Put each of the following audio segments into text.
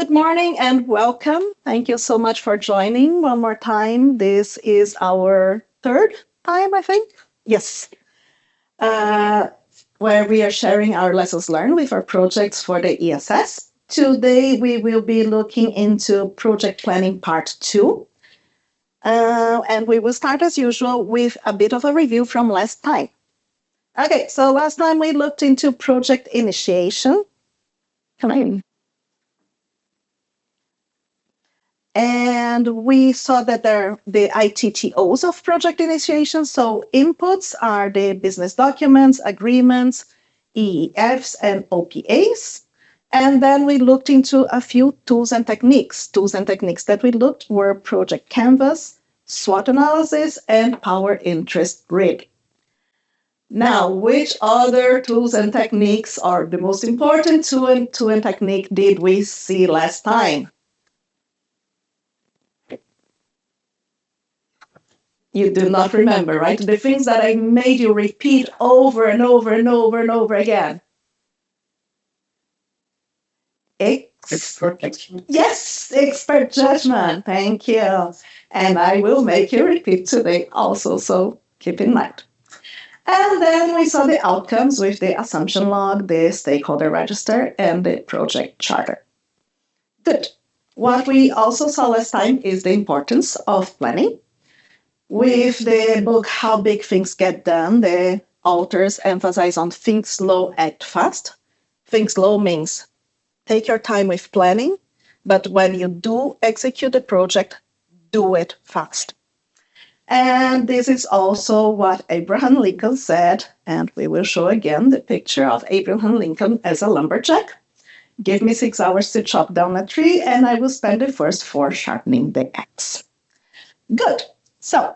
good morning and welcome. Thank you so much for joining one more time. This is our third time, I think. Yes. Where we are sharing our lessons learned with our projects for the ESS. Today, we will be looking into project planning part 2. And we will start as usual with a bit of a review from last time. Okay, so last time we looked into project initiation. Come in. And we saw that they're the ITTOs of project initiation. So inputs are the business documents, agreements, EEFs, and OPAs. And then we looked into a few tools and techniques. Tools and techniques that we looked were project canvas, SWOT analysis, and power interest grid. Now, which other tools and techniques are the most important tool and technique did we see last time? You do not remember, right? The things that I made you repeat over and over and over and over again. Expert judgment. Yes, expert judgment. Thank you. And I will make you repeat today also, so keep in mind. And then we saw the outcomes with the assumption log, the stakeholder register, and the project charter. Good. What we also saw last time is the importance of planning. With the book How Big Things Get Done, the authors emphasize on think slow, act fast. Think slow means take your time with planning, but when you do execute the project, do it fast. And this is also what Abraham Lincoln said, and we will show again the picture of Abraham Lincoln as a lumberjack. Give me 6 hours to chop down a tree, and I will spend the first 4 sharpening the axe. Good. So,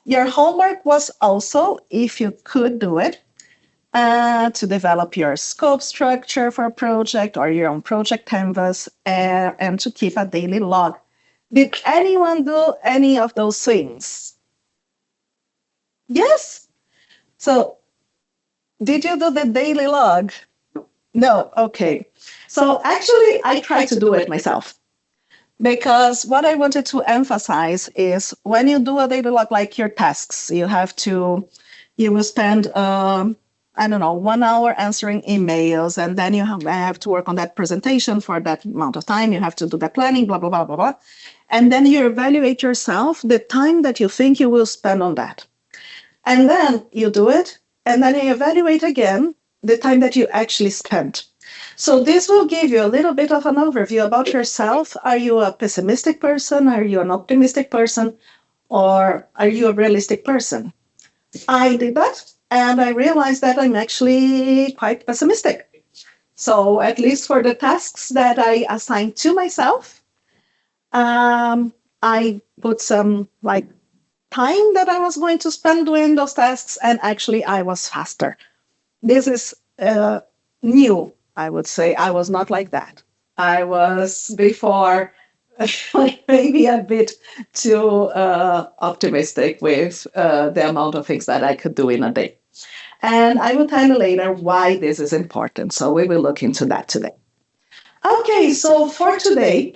your homework was also, if you could do it, to develop your scope structure for a project or your own project canvas and to keep a daily log. Did anyone do any of those things? Yes? So, did you do the daily log? No? Okay. So, actually, I tried to do it myself. Because what I wanted to emphasize is when you do a daily log, like your tasks, you will spend, 1 hour answering emails, and then you have to work on that presentation for that amount of time. You have to do that planning, blah, blah, blah, blah, blah. And then you evaluate yourself the time that you think you will spend on that. And then you do it, and then you evaluate again the time that you actually spent. So this will give you a little bit of an overview about yourself. Are you a pessimistic person? Are you an optimistic person? Or are you a realistic person? I did that, and I realized that I'm actually quite pessimistic. So at least for the tasks that I assigned to myself, I put some time that I was going to spend doing those tasks, and actually I was faster. This is new. I would say I was not like that. I was before maybe a bit too optimistic with the amount of things that I could do in a day. And I will tell you later why this is important. So we will look into that today. Okay, so for today,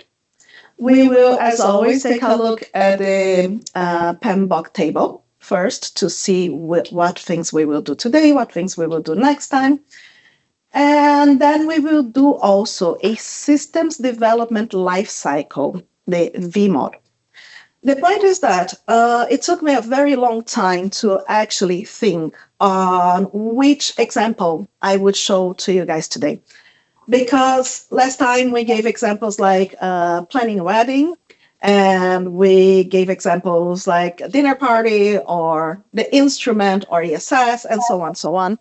we will, as always, take a look at the PMBOK table first to see what things we will do today, what things we will do next time. And then we will do also a systems development life cycle, the VMOD. The point is that it took me a very long time to actually think on which example I would show to you guys today. Because last time we gave examples like planning a wedding, and we gave examples like a dinner party or the instrument or ESS and so on, so on.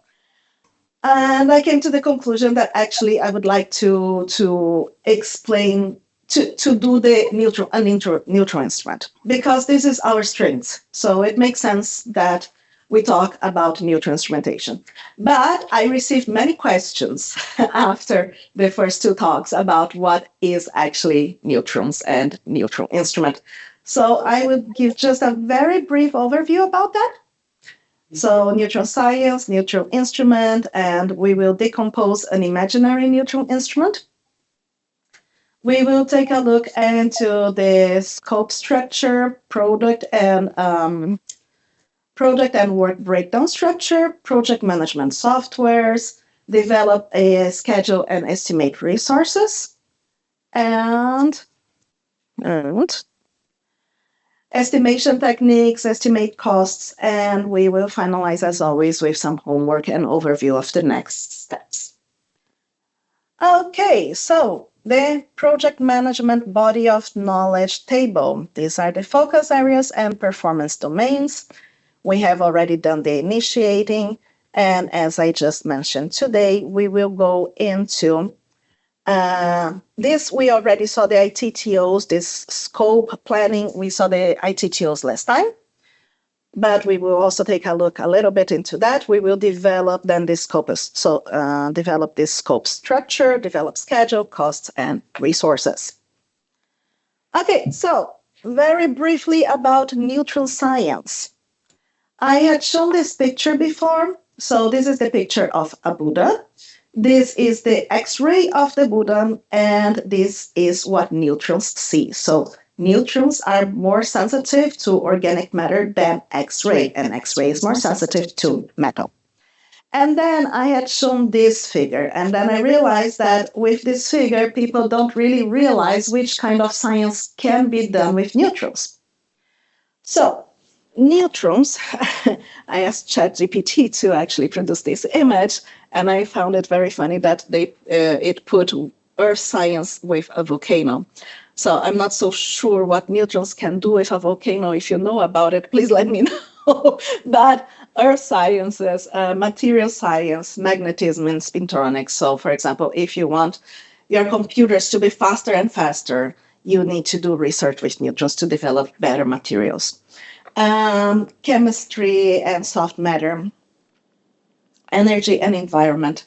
And I came to the conclusion that actually I would like to explain, to do the neutron instrument, because this is our strength. So it makes sense that we talk about neutron instrumentation. But I received many questions after the first 2 talks about what is actually neutrons and neutron instrument. So I would give just a very brief overview about that. So neutron science, neutron instrument, and we will decompose an imaginary neutron instrument. We will take a look into the scope structure, product and work breakdown structure, project management softwares, develop a schedule and estimate resources, and estimation techniques, estimate costs, and we will finalize, as always, with some homework and overview of the next steps. Okay, so the project management body of knowledge table. These are the focus areas and performance domains. We have already done the initiating, and as I just mentioned today, we will go into this. We already saw the ITTOs, this scope planning. We saw the ITTOs last time, but we will also take a look a little bit into that. We will develop then this scope, develop this scope structure, develop schedule, costs, and resources. Okay, so very briefly about neutron science. I had shown this picture before. So this is the picture of a Buddha. This is the X-ray of the Buddha, and this is what neutrons see. So neutrons are more sensitive to organic matter than X-ray, and X-ray is more sensitive to metal. And then I had shown this figure, and then I realized that with this figure, people don't really realize which kind of science can be done with neutrons. So neutrons, I asked ChatGPT to actually produce this image, and I found it very funny that it put Earth science with a volcano. So I'm not so sure what neutrons can do with a volcano. If you know about it, please let me know. But Earth sciences, material science, magnetism, and spintronics. So, for example, if you want your computers to be faster and faster, you need to do research with neutrons to develop better materials. Chemistry and soft matter, energy and environment.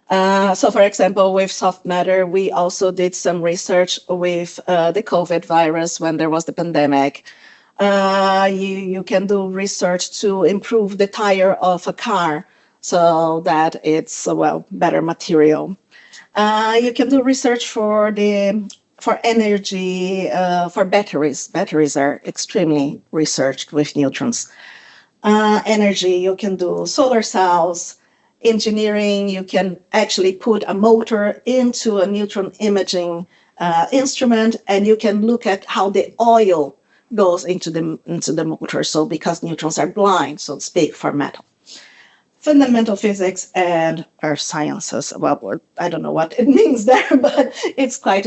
So, for example, with soft matter, we also did some research with the COVID virus when there was the pandemic. You can do research to improve the tire of a car so that it's better material. You can do research for energy, for batteries. Batteries are extremely researched with neutrons. Energy, you can do solar cells. Engineering, you can actually put a motor into a neutron imaging instrument, and you can look at how the oil goes into the motor. So because neutrons are blind, so to speak, for metal. Fundamental physics and earth sciences. Well, I don't know what it means there, but it's quite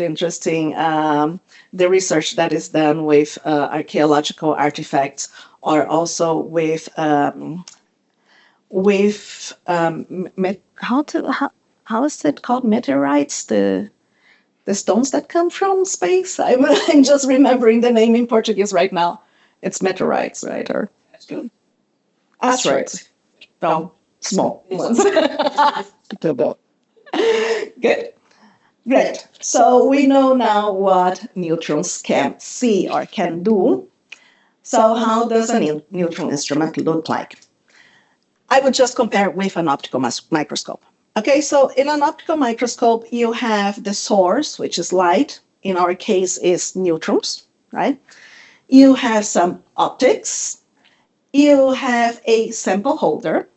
interesting. The research that is done with archaeological artifacts, or also with how is it called, meteorites, the stones that come from space. I'm just remembering the name in Portuguese right now. It's meteorites, right? Or asteroids. No, small ones. Good. Great. So we know now what neutrons can see or can do. So how does a neutron instrument look like? I would just compare with an optical microscope. Okay, so in an optical microscope, you have the source, which is light. In our case, is neutrons, right? You have some optics. You have a sample holder,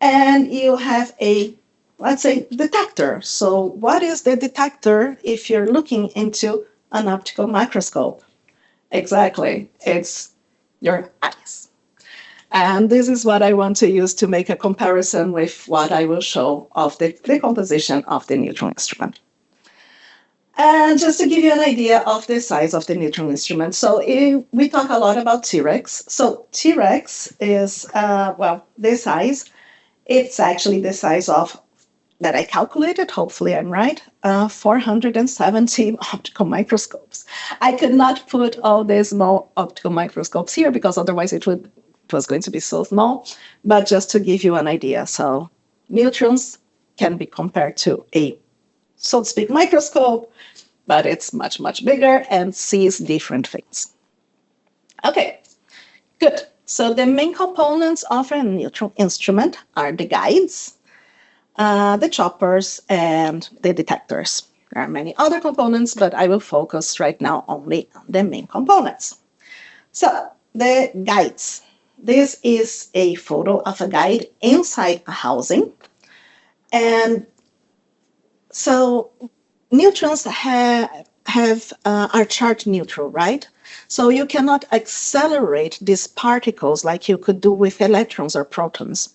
and you have a, let's say, detector. So what is the detector if you're looking into an optical microscope? Exactly, it's your eyes. And this is what I want to use to make a comparison with what I will show of the composition of the neutron instrument. And just to give you an idea of the size of the neutron instrument, so we talk a lot about T-Rex. So T-Rex is, this size, it's actually the size of, that I calculated, hopefully I'm right, 470 optical microscopes. I could not put all these small optical microscopes here because otherwise it was going to be so small, but just to give you an idea. So neutrons can be compared to a, so to speak, microscope, but it's much, much bigger and sees different things. Okay, good. So the main components of a neutron instrument are the guides, the choppers, and the detectors. There are many other components, but I will focus right now only on the main components. So the guides. This is a photo of a guide inside a housing. And so neutrons are charge neutral, right? So you cannot accelerate these particles like you could do with electrons or protons.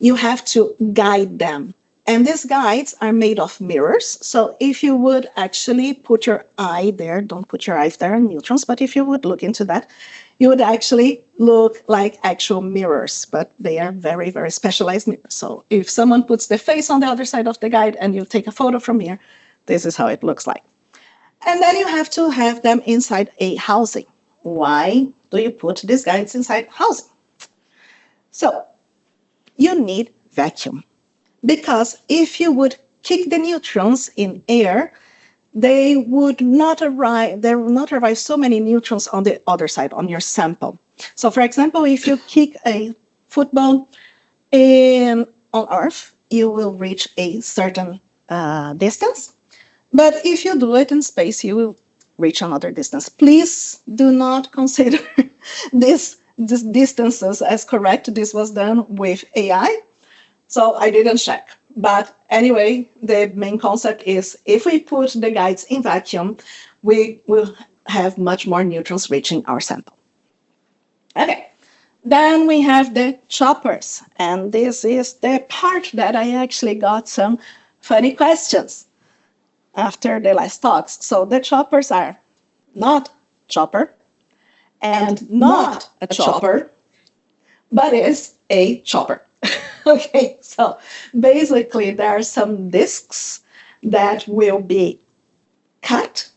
You have to guide them. And these guides are made of mirrors. So if you would actually put your eye there, don't put your eyes there on neutrons, but if you would look into that, you would actually look like actual mirrors, but they are very, very specialized mirrors. So if someone puts their face on the other side of the guide and you take a photo from here, this is how it looks like. And then you have to have them inside a housing. Why do you put these guides inside housing? So you need vacuum, because if you would kick the neutrons in air, they would not arrive, there will not arrive so many neutrons on the other side, on your sample. So for example, if you kick a football on Earth, you will reach a certain distance. But if you do it in space, you will reach another distance. Please do not consider these distances as correct. This was done with AI, so I didn't check. But anyway, the main concept is if we put the guides in vacuum, we will have much more neutrons reaching our sample. Okay, then we have the choppers. And this is the part that I actually got some funny questions after the last talks. So the choppers are not chopper and not a chopper, but is a chopper. Okay, so basically there are some discs that will be cut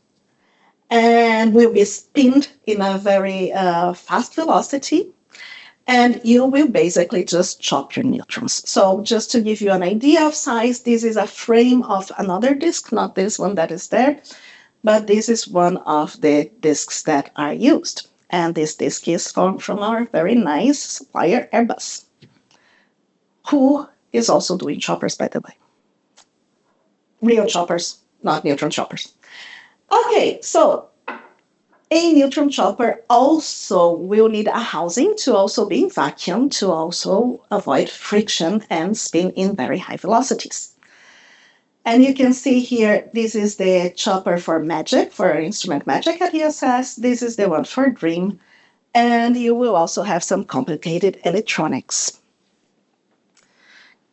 and will be spinned in a very fast velocity, and you will basically just chop your neutrons. So just to give you an idea of size, this is a frame of another disk, not this one that is there, but this is one of the disks that are used. And this disk is from our very nice supplier, Airbus, who is also doing choppers, by the way. Real choppers, not neutron choppers. Okay, so a neutron chopper also will need a housing to also be in vacuum to also avoid friction and spin in very high velocities. And you can see here, this is the chopper for Magic, for instrument Magic at ESS. This is the one for Dream. And you will also have some complicated electronics.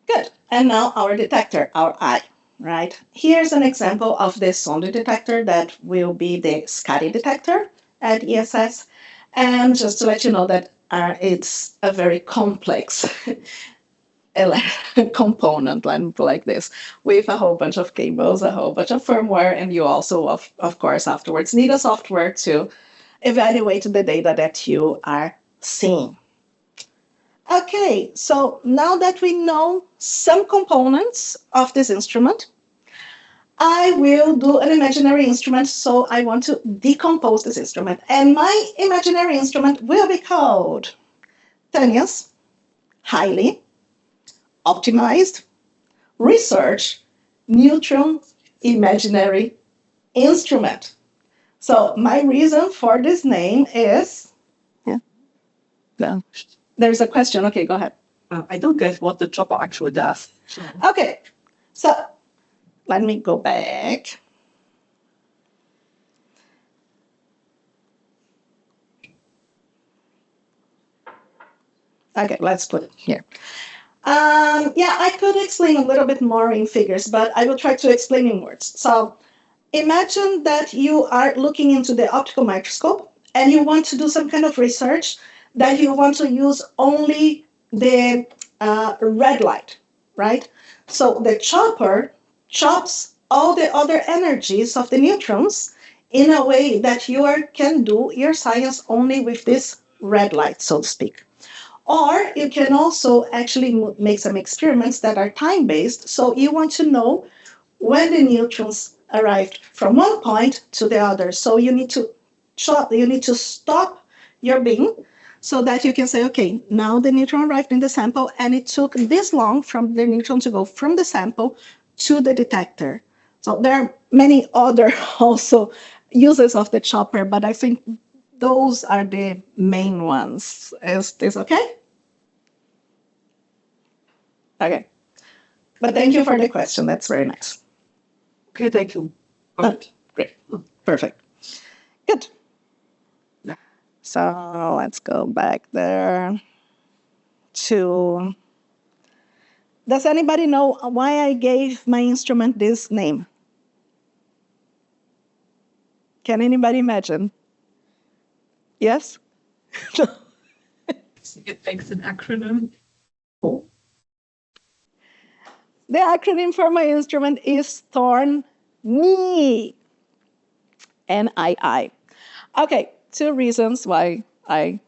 Good. And now our detector, our eye, right? Here's an example of the sound detector that will be the SKADI detector at ESS. And just to let you know that it's a very complex component, let me put like this, with a whole bunch of cables, a whole bunch of firmware, and you also, of course, afterwards need a software to evaluate the data that you are seeing. Okay, so now that we know some components of this instrument, I will do an imaginary instrument, so I want to decompose this instrument. And my imaginary instrument will be called Tania's highly optimized research neutron imaginary instrument. So my reason for this name is... Yeah. There's a question. Okay, go ahead. I don't get what the chopper actually does. Okay, so let me go back. Okay, let's put it here. Yeah, I could explain a little bit more in figures, but I will try to explain in words. So imagine that you are looking into the optical microscope and you want to do some kind of research that you want to use only the red light, right? So the chopper chops all the other energies of the neutrons in a way that you can do your science only with this red light, so to speak. Or you can also actually make some experiments that are time-based. So you want to know when the neutrons arrived from one point to the other. So you need to stop your beam so that you can say, okay, now the neutron arrived in the sample and it took this long from the neutron to go from the sample to the detector. So there are many other also uses of the chopper, but I think those are the main ones. Is this okay? Okay. But thank you for the question. That's very nice. Okay, thank you. Great. Perfect. Good. So let's go back there to... Does anybody know why I gave my instrument this name? Can anybody imagine? Yes? It makes an acronym. The acronym for my instrument is THORN-NII. N-I-I. Okay, 2 reasons why I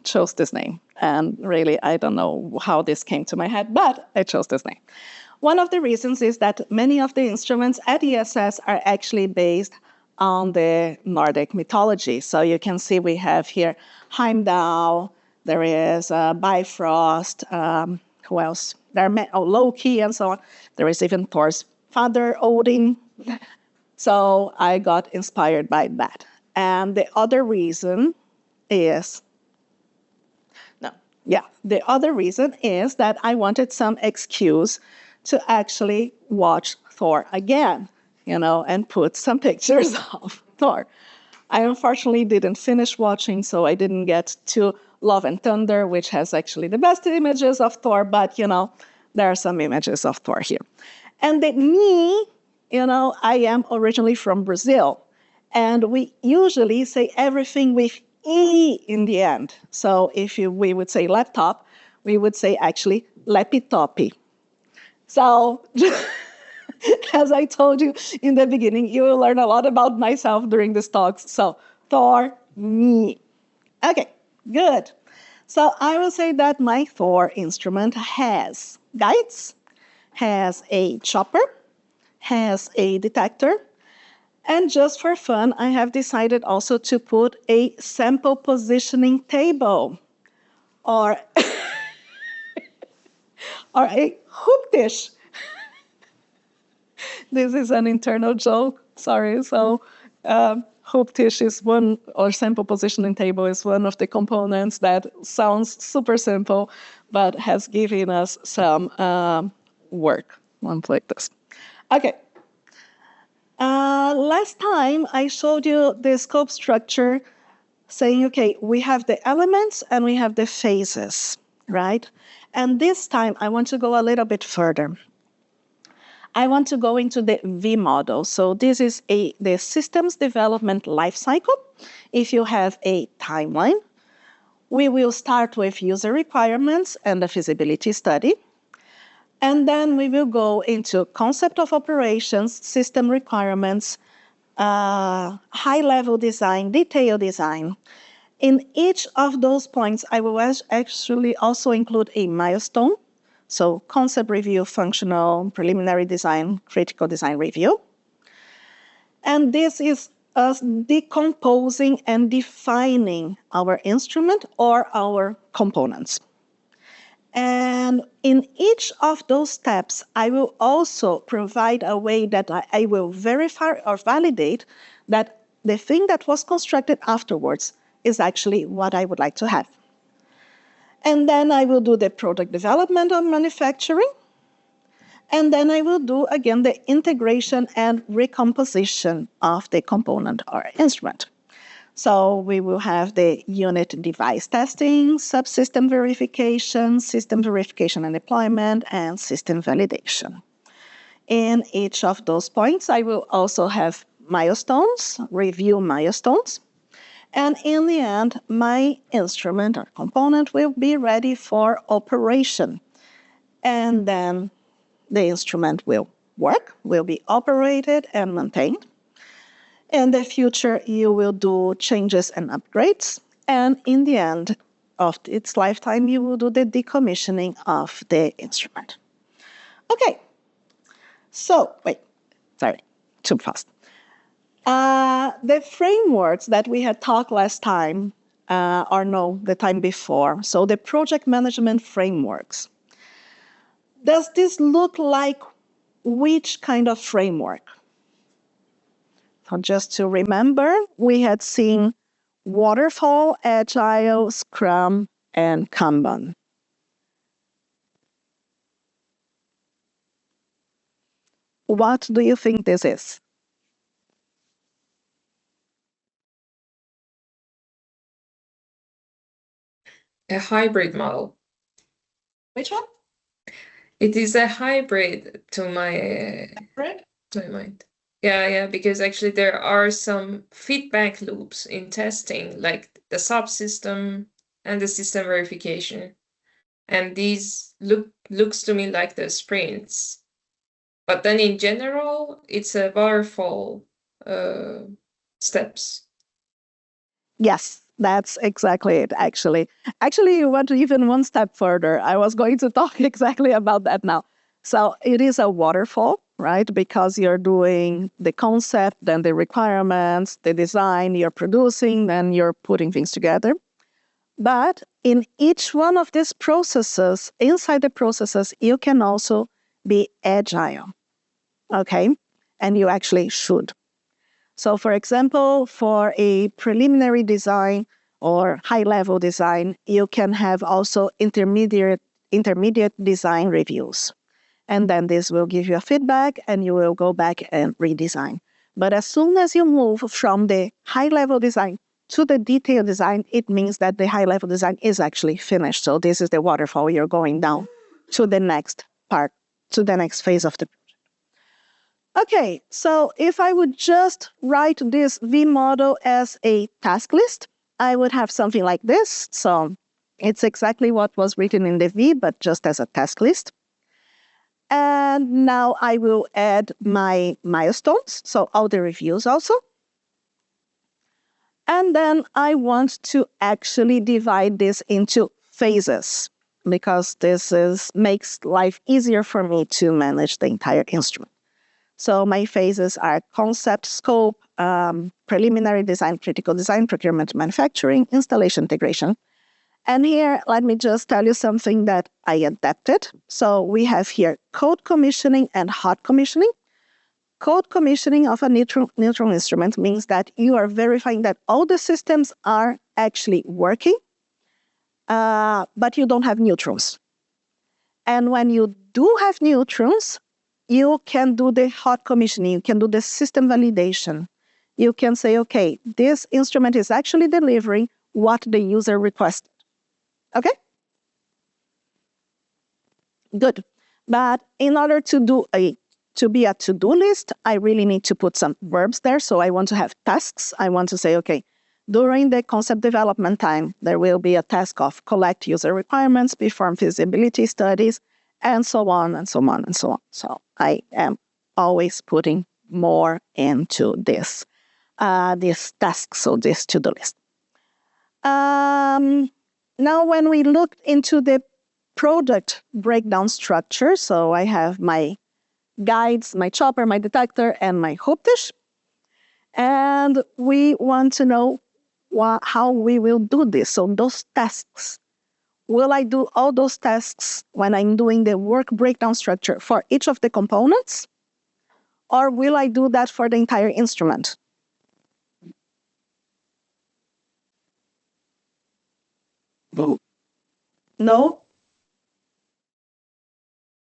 chose this name. And really, I don't know how this came to my head, but I chose this name. One of the reasons is that many of the instruments at ESS are actually based on the Nordic mythology. So you can see we have here HEIMDAL, there is BIFROST, who else? There are LOKI and so on. There is even Thor's father, Odin. So I got inspired by that. And the other reason is, the other reason is that I wanted some excuse to actually watch Thor again, and put some pictures of Thor. I unfortunately didn't finish watching, so I didn't get to Love and Thunder, which has actually the best images of Thor, but, there are some images of Thor here. And the knee, I am originally from Brazil, and we usually say everything with E in the end. So if we would say laptop, we would say actually lapitopi. So as I told you in the beginning, you will learn a lot about myself during this talk. So THOR-NII. Okay, good. So I will say that my Thor instrument has guides, has a chopper, has a detector, and just for fun, I have decided also to put a sample positioning table, or a hoop dish. This is an internal joke, sorry. So hoop dish is one, or sample positioning table is one of the components that sounds super simple, but has given us some work, one like this. Okay. Last time I showed you the scope structure saying, okay, we have the elements and we have the phases, right? And this time I want to go a little bit further. I want to go into the V model. So this is the systems development lifecycle. If you have a timeline, we will start with user requirements and the feasibility study. And then we will go into concept of operations, system requirements, high-level design, detailed design. In each of those points, I will actually also include a milestone. So concept review, functional, preliminary design, critical design review. And this is us decomposing and defining our instrument or our components. And in each of those steps, I will also provide a way that I will verify or validate that the thing that was constructed afterwards is actually what I would like to have. And then I will do the product development or manufacturing. And then I will do, again, the integration and recomposition of the component or instrument. So we will have the unit device testing, subsystem verification, system verification and deployment, and system validation. In each of those points, I will also have milestones, review milestones. And in the end, my instrument or component will be ready for operation. And then the instrument will work, will be operated and maintained. In the future, you will do changes and upgrades. And in the end of its lifetime, you will do the decommissioning of the instrument. Okay. So, too fast. The frameworks that we had talked last time, the time before, so the project management frameworks. Does this look like which kind of framework? So just to remember, we had seen waterfall, agile, scrum, and Kanban. What do you think this is? A hybrid model. Which one? It is a hybrid to my mind. Yeah, because actually there are some feedback loops in testing, like the subsystem and the system verification. And these looks to me like the sprints. But then in general, it's a waterfall steps. Yes, that's exactly it, actually. Actually, you went even one step further. I was going to talk exactly about that now. So it is a waterfall, right? Because you're doing the concept, then the requirements, the design, you're producing, then you're putting things together. But in each one of these processes, inside the processes, you can also be agile, okay? And you actually should. So for example, for a preliminary design or high-level design, you can have also intermediate design reviews. And then this will give you a feedback and you will go back and redesign. But as soon as you move from the high-level design to the detailed design, it means that the high-level design is actually finished. So this is the waterfall. You're going down to the next part, to the next phase of the project. Okay, so if I would just write this V model as a task list, I would have something like this. So it's exactly what was written in the V, but just as a task list. And now I will add my milestones, so all the reviews also. And then I want to actually divide this into phases, because this makes life easier for me to manage the entire instrument. So my phases are concept, scope, preliminary design, critical design, procurement, manufacturing, installation, integration. And here, let me just tell you something that I adapted. So we have here code commissioning and hot commissioning. Code commissioning of a neutron instrument means that you are verifying that all the systems are actually working, but you don't have neutrons. And when you do have neutrons, you can do the hot commissioning, you can do the system validation. You can say, okay, this instrument is actually delivering what the user requested. Okay? Good. But in order to be a to-do list, I really need to put some verbs there. So I want to have tasks. I want to say, okay, during the concept development time, there will be a task of collect user requirements, perform feasibility studies, and so on, and so on, and so on. So I am always putting more into this task, so this to-do list. Now, when we looked into the product breakdown structure, so I have my guides, my chopper, my detector, and my hoop dish. And we want to know how we will do this. So those tasks, will I do all those tasks when I'm doing the work breakdown structure for each of the components? Or will I do that for the entire instrument? No?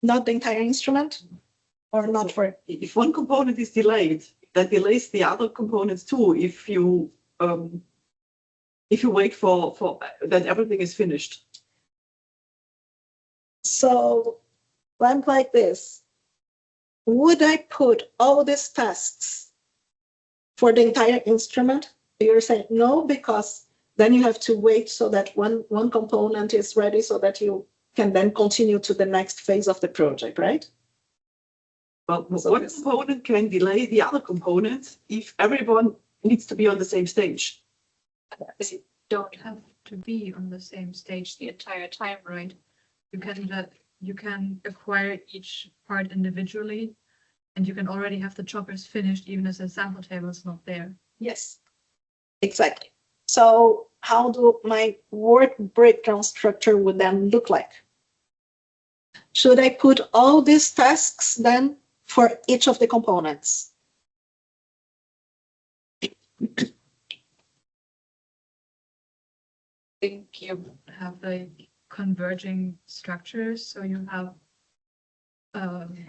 Not the entire instrument? Or not for... If one component is delayed, that delays the other components too. If you wait for that everything is finished. So, went like this. Would I put all these tasks for the entire instrument? You're saying no, because then you have to wait so that one component is ready so that you can then continue to the next phase of the project, right? Well, so one component can delay the other component if everyone needs to be on the same stage. They don't have to be on the same stage the entire time, right? You can acquire each part individually, and you can already have the choppers finished even if the sample table is not there. Yes, exactly. So how do my work breakdown structure would then look like? Should I put all these tasks then for each of the components? think you have like converging structures, so you have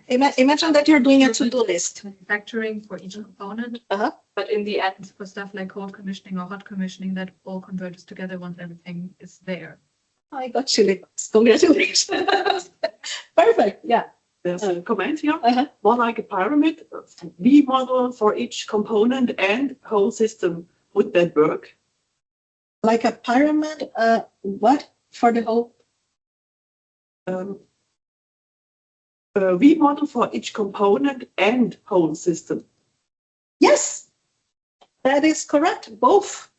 Imagine that you're doing a to-do list. manufacturing for each component, Uh-huh. but in the end, for stuff like cold commissioning or hot commissioning, that all converges together once everything is there. I got chili. Congratulations. Perfect. Yeah. There's a comment here. Uh-huh. More like a pyramid, V model for each component and whole system. Would that work? Like a pyramid. What for the whole? A V model for each component and whole system. Yes, that is correct. Both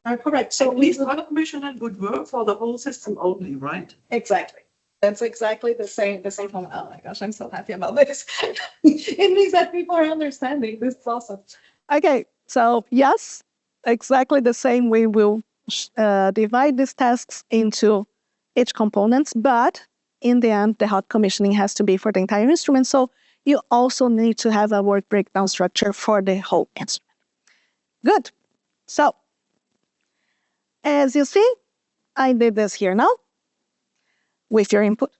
are correct. So At least one commissioner would work for the whole system only, right? exactly. That's exactly the same. Form. Oh my gosh, I'm so happy about this. It means that people are understanding. This is awesome. Okay, so yes, exactly the same. We will divide these tasks into each components, but in the end, the hot commissioning has to be for the entire instrument. So you also need to have a work breakdown structure for the whole instrument. Good. So as you see, I did this here now with your input.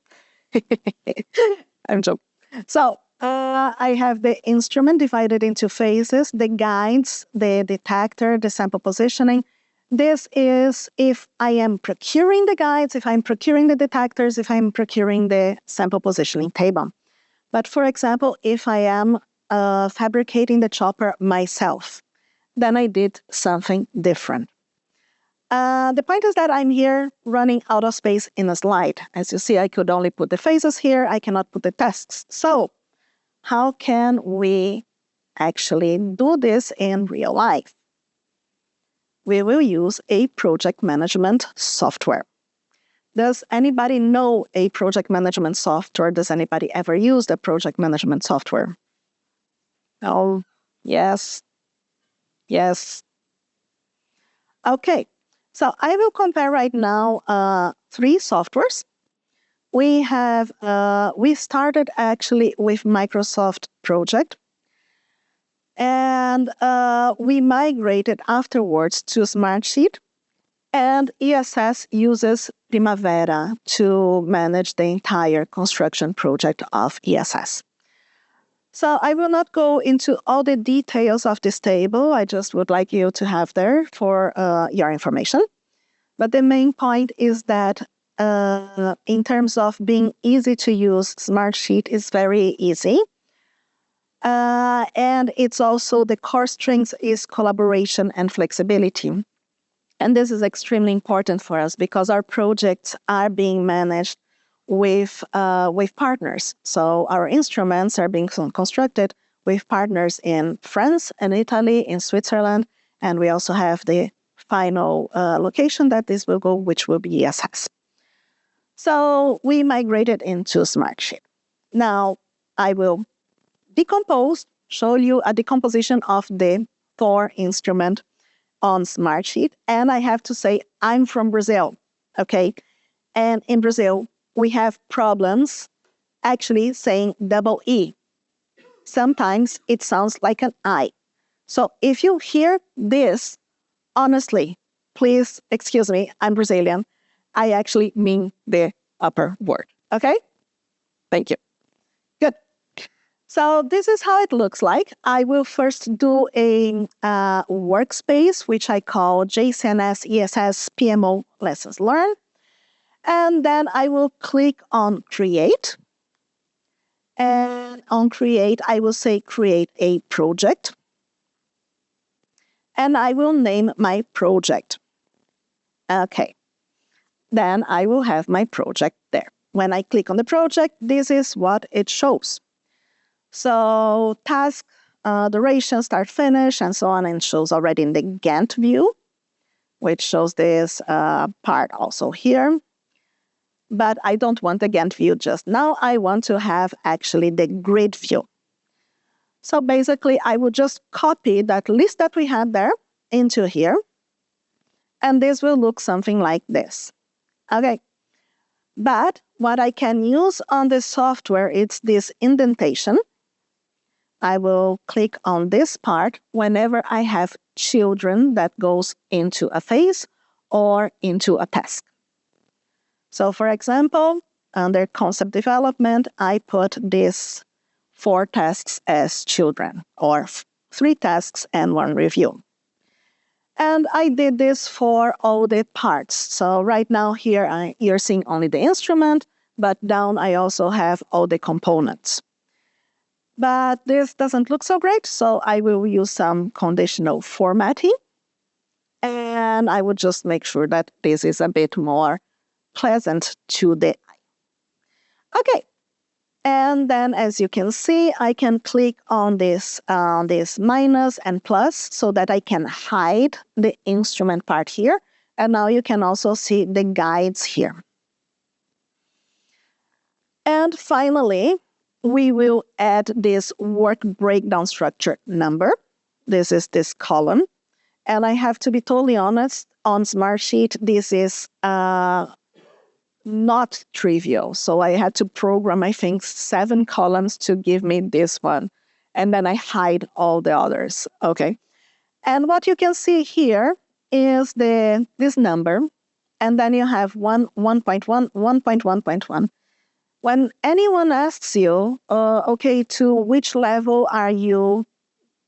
I'm joking. So I have the instrument divided into phases, the guides, the detector, the sample positioning. This is if I am procuring the guides, if I'm procuring the detectors, if I'm procuring the sample positioning table. But for example, if I am fabricating the chopper myself, then I did something different. The point is that I'm here running out of space in a slide. As you see, I could only put the phases here. I cannot put the tasks. So how can we actually do this in real life? We will use a project management software. Does anybody know a project management software? Does anybody ever use the project management software? Oh, yes. Yes. Okay, so I will compare right now 3 softwares. We started actually with Microsoft Project, and we migrated afterwards to Smartsheet, and ESS uses Primavera to manage the entire construction project of ESS. So I will not go into all the details of this table. I just would like you to have there for your information. But the main point is that in terms of being easy to use, Smartsheet is very easy. And it's also the core strength is collaboration and flexibility. And this is extremely important for us because our projects are being managed with partners. So our instruments are being constructed with partners in France and Italy, in Switzerland, and we also have the final location that this will go, which will be ESS. So we migrated into Smartsheet. Now I will show you a decomposition of the THOR instrument on Smartsheet. And I have to say, I'm from Brazil, okay? And in Brazil, we have problems actually saying double E. Sometimes it sounds like an I. So if you hear this, honestly, please excuse me, I'm Brazilian. I actually mean the upper word, okay? Thank you. Good. So this is how it looks like. I will first do a workspace, which I call JCNS-ESS PMO Lessons Learned. And then I will click on Create. And on Create, I will say Create a Project. And I will name my project. Okay. Then I will have my project there. When I click on the project, this is what it shows. So task, duration, start, finish, and so on, and shows already in the Gantt view, which shows this part also here. But I don't want the Gantt view just now. I want to have actually the grid view. So basically, I would just copy that list that we had there into here. And this will look something like this. Okay. But what I can use on the software, it's this indentation. I will click on this part whenever I have children that goes into a phase or into a task. So for example, under concept development, I put these 4 tasks as children, or 3 tasks and 1 review. And I did this for all the parts. So right now here, you're seeing only the instrument, but down I also have all the components. But this doesn't look so great, so I will use some conditional formatting. And I would just make sure that this is a bit more pleasant to the eye. Okay, and then as you can see, I can click on this minus and plus so that I can hide the instrument part here. And now you can also see the guides here. And finally, we will add this work breakdown structure number. This is this column. And I have to be totally honest, on Smartsheet, this is not trivial. So I had to program, I think, 7 columns to give me this one. And then I hide all the others. Okay. And what you can see here is this number. And then you have 1.1, 1.1.1. When anyone asks you, okay, to which level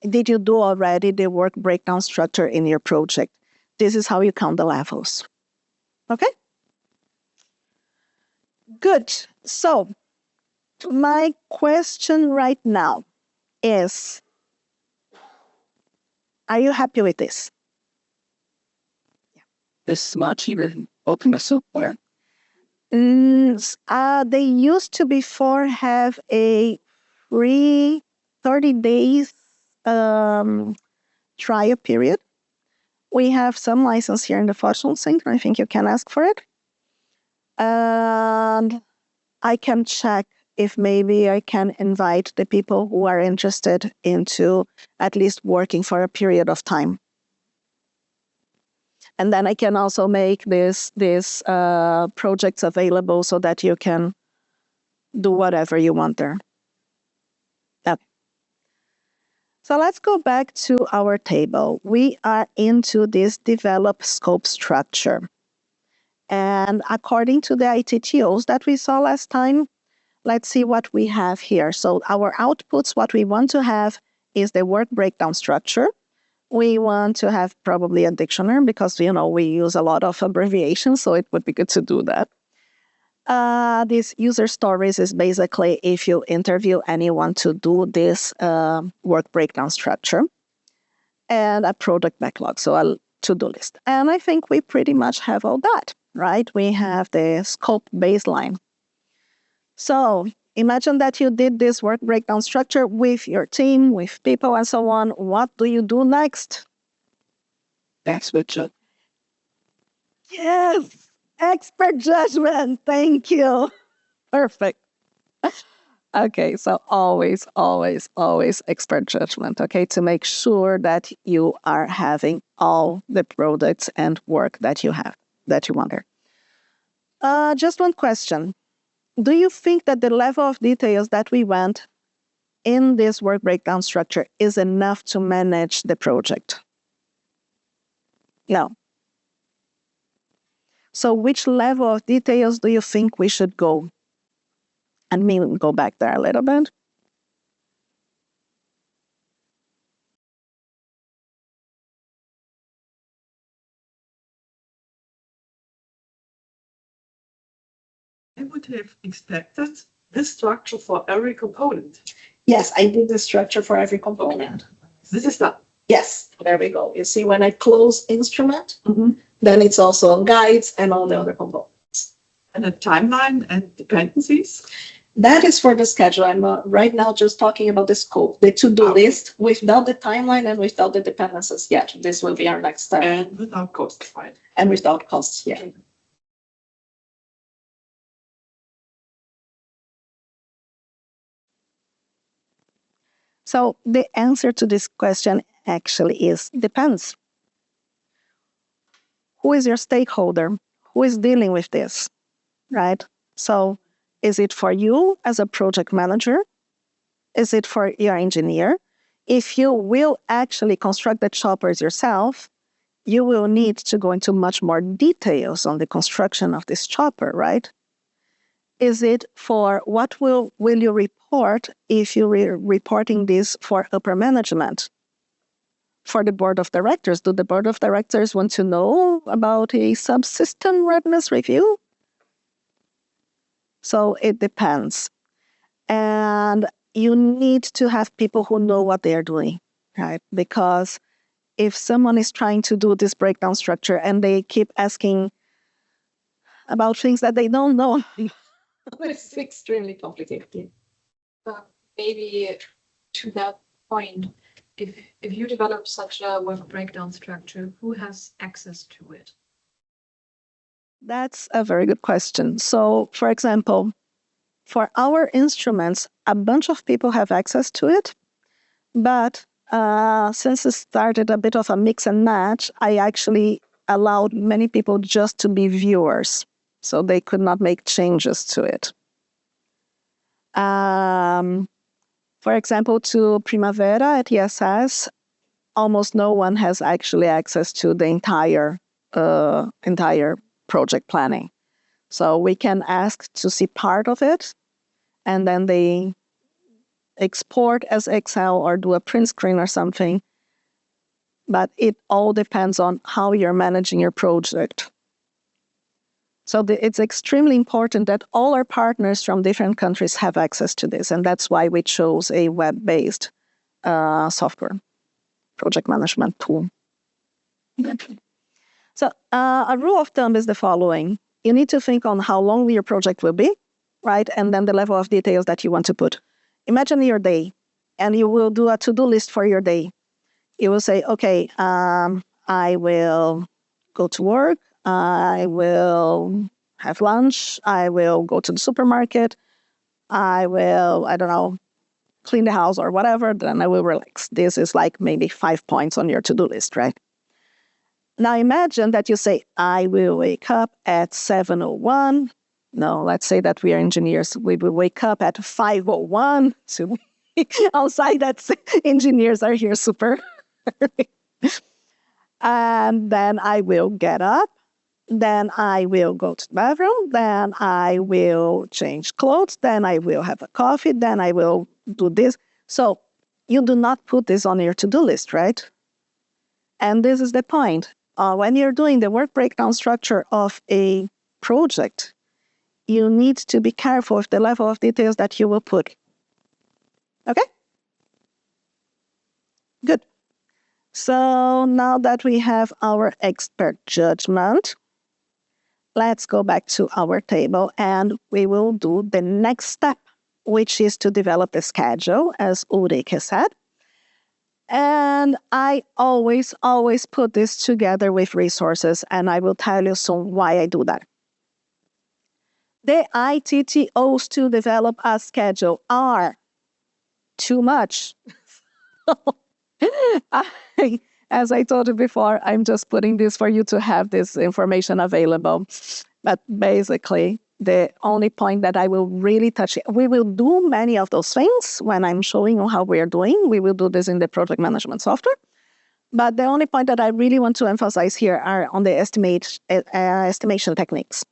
did you do already the work breakdown structure in your project? This is how you count the levels. Okay? Good. So my question right now is, are you happy with this? This much even open the software. They used to before have a free 30 days trial period. We have some license here in the Forschungszentrum. I think you can ask for it. And I can check if maybe I can invite the people who are interested into at least working for a period of time. And then I can also make these projects available so that you can do whatever you want there. Okay. So let's go back to our table. We are into this develop scope structure. And according to the ITTOs that we saw last time, let's see what we have here. So our outputs, what we want to have is the work breakdown structure. We want to have probably a dictionary because, we use a lot of abbreviations, so it would be good to do that. This user stories is basically if you interview anyone to do this work breakdown structure, and a product backlog, so a to-do list. And I think we pretty much have all that, right? We have the scope baseline. So imagine that you did this work breakdown structure with your team, with people and so on. What do you do next? Expert judgment. Yes, expert judgment. Thank you. Perfect. Okay, so always, always, always expert judgment, okay, to make sure that you are having all the products and work that you want there. Just one question. Do you think that the level of details that we went in this work breakdown structure is enough to manage the project? No. So which level of details do you think we should go? And me go back there a little bit. I would have expected this structure for every component. Yes, I did the structure for every component. This is done. Yes, there we go. You see, when I close instrument, then it's also on guides and all the other components. And a timeline and dependencies. That is for the schedule. I'm right now just talking about the scope, the to-do list, without the timeline and without the dependencies yet. This will be our next step. And without cost, right? And without costs yet. So the answer to this question actually is depends. Who is your stakeholder? Who is dealing with this, right? So is it for you as a project manager? Is it for your engineer? if you will actually construct the choppers yourself, you will need to go into much more details on the construction of this chopper, right? Is it for what will you report if you're reporting this for upper management? For the board of directors, do the board of directors want to know about a subsystem readiness review? So it depends. And you need to have people who know what they are doing, right? Because if someone is trying to do this breakdown structure and they keep asking about things that they don't know, it's extremely complicated. Maybe to that point, if you develop such a work breakdown structure, who has access to it? That's a very good question. So, for example, for our instruments, a bunch of people have access to it, but since it started a bit of a mix and match, I actually allowed many people just to be viewers, so they could not make changes to it. For example, to Primavera at ESS, almost no one has actually access to the entire project planning. So we can ask to see part of it, and then they export as Excel or do a print screen or something. But it all depends on how you're managing your project. So it's extremely important that all our partners from different countries have access to this, and that's why we chose a web-based software project management tool. So a rule of thumb is the following. You need to think on how long your project will be, right? And then the level of details that you want to put. Imagine your day, and you will do a to-do list for your day. You will say, okay, I will go to work, I will have lunch, I will go to the supermarket, I will, I don't know, clean the house or whatever, then I will relax. This is like maybe 5 points on your to-do list, right? Now imagine that you say, I will wake up at 7:01. No, let's say that we are engineers. We will wake up at 5:01. So outside that engineers are here super early. And then I will get up. Then I will go to the bathroom. Then I will change clothes. Then I will have a coffee. Then I will do this. So you do not put this on your to-do list, right? And this is the point. When you're doing the work breakdown structure of a project, you need to be careful with the level of details that you will put. Okay? Good. So now that we have our expert judgment, let's go back to our table and we will do the next step, which is to develop the schedule, as Ulrike said. And I always put this together with resources, and I will tell you soon why I do that. The ITTOs to develop a schedule are too much. As I told you before, I'm just putting this for you to have this information available. But basically, the only point that I will really touch, we will do many of those things when I'm showing you how we are doing. We will do this in the project management software. But the only point that I really want to emphasize here are on the estimation techniques.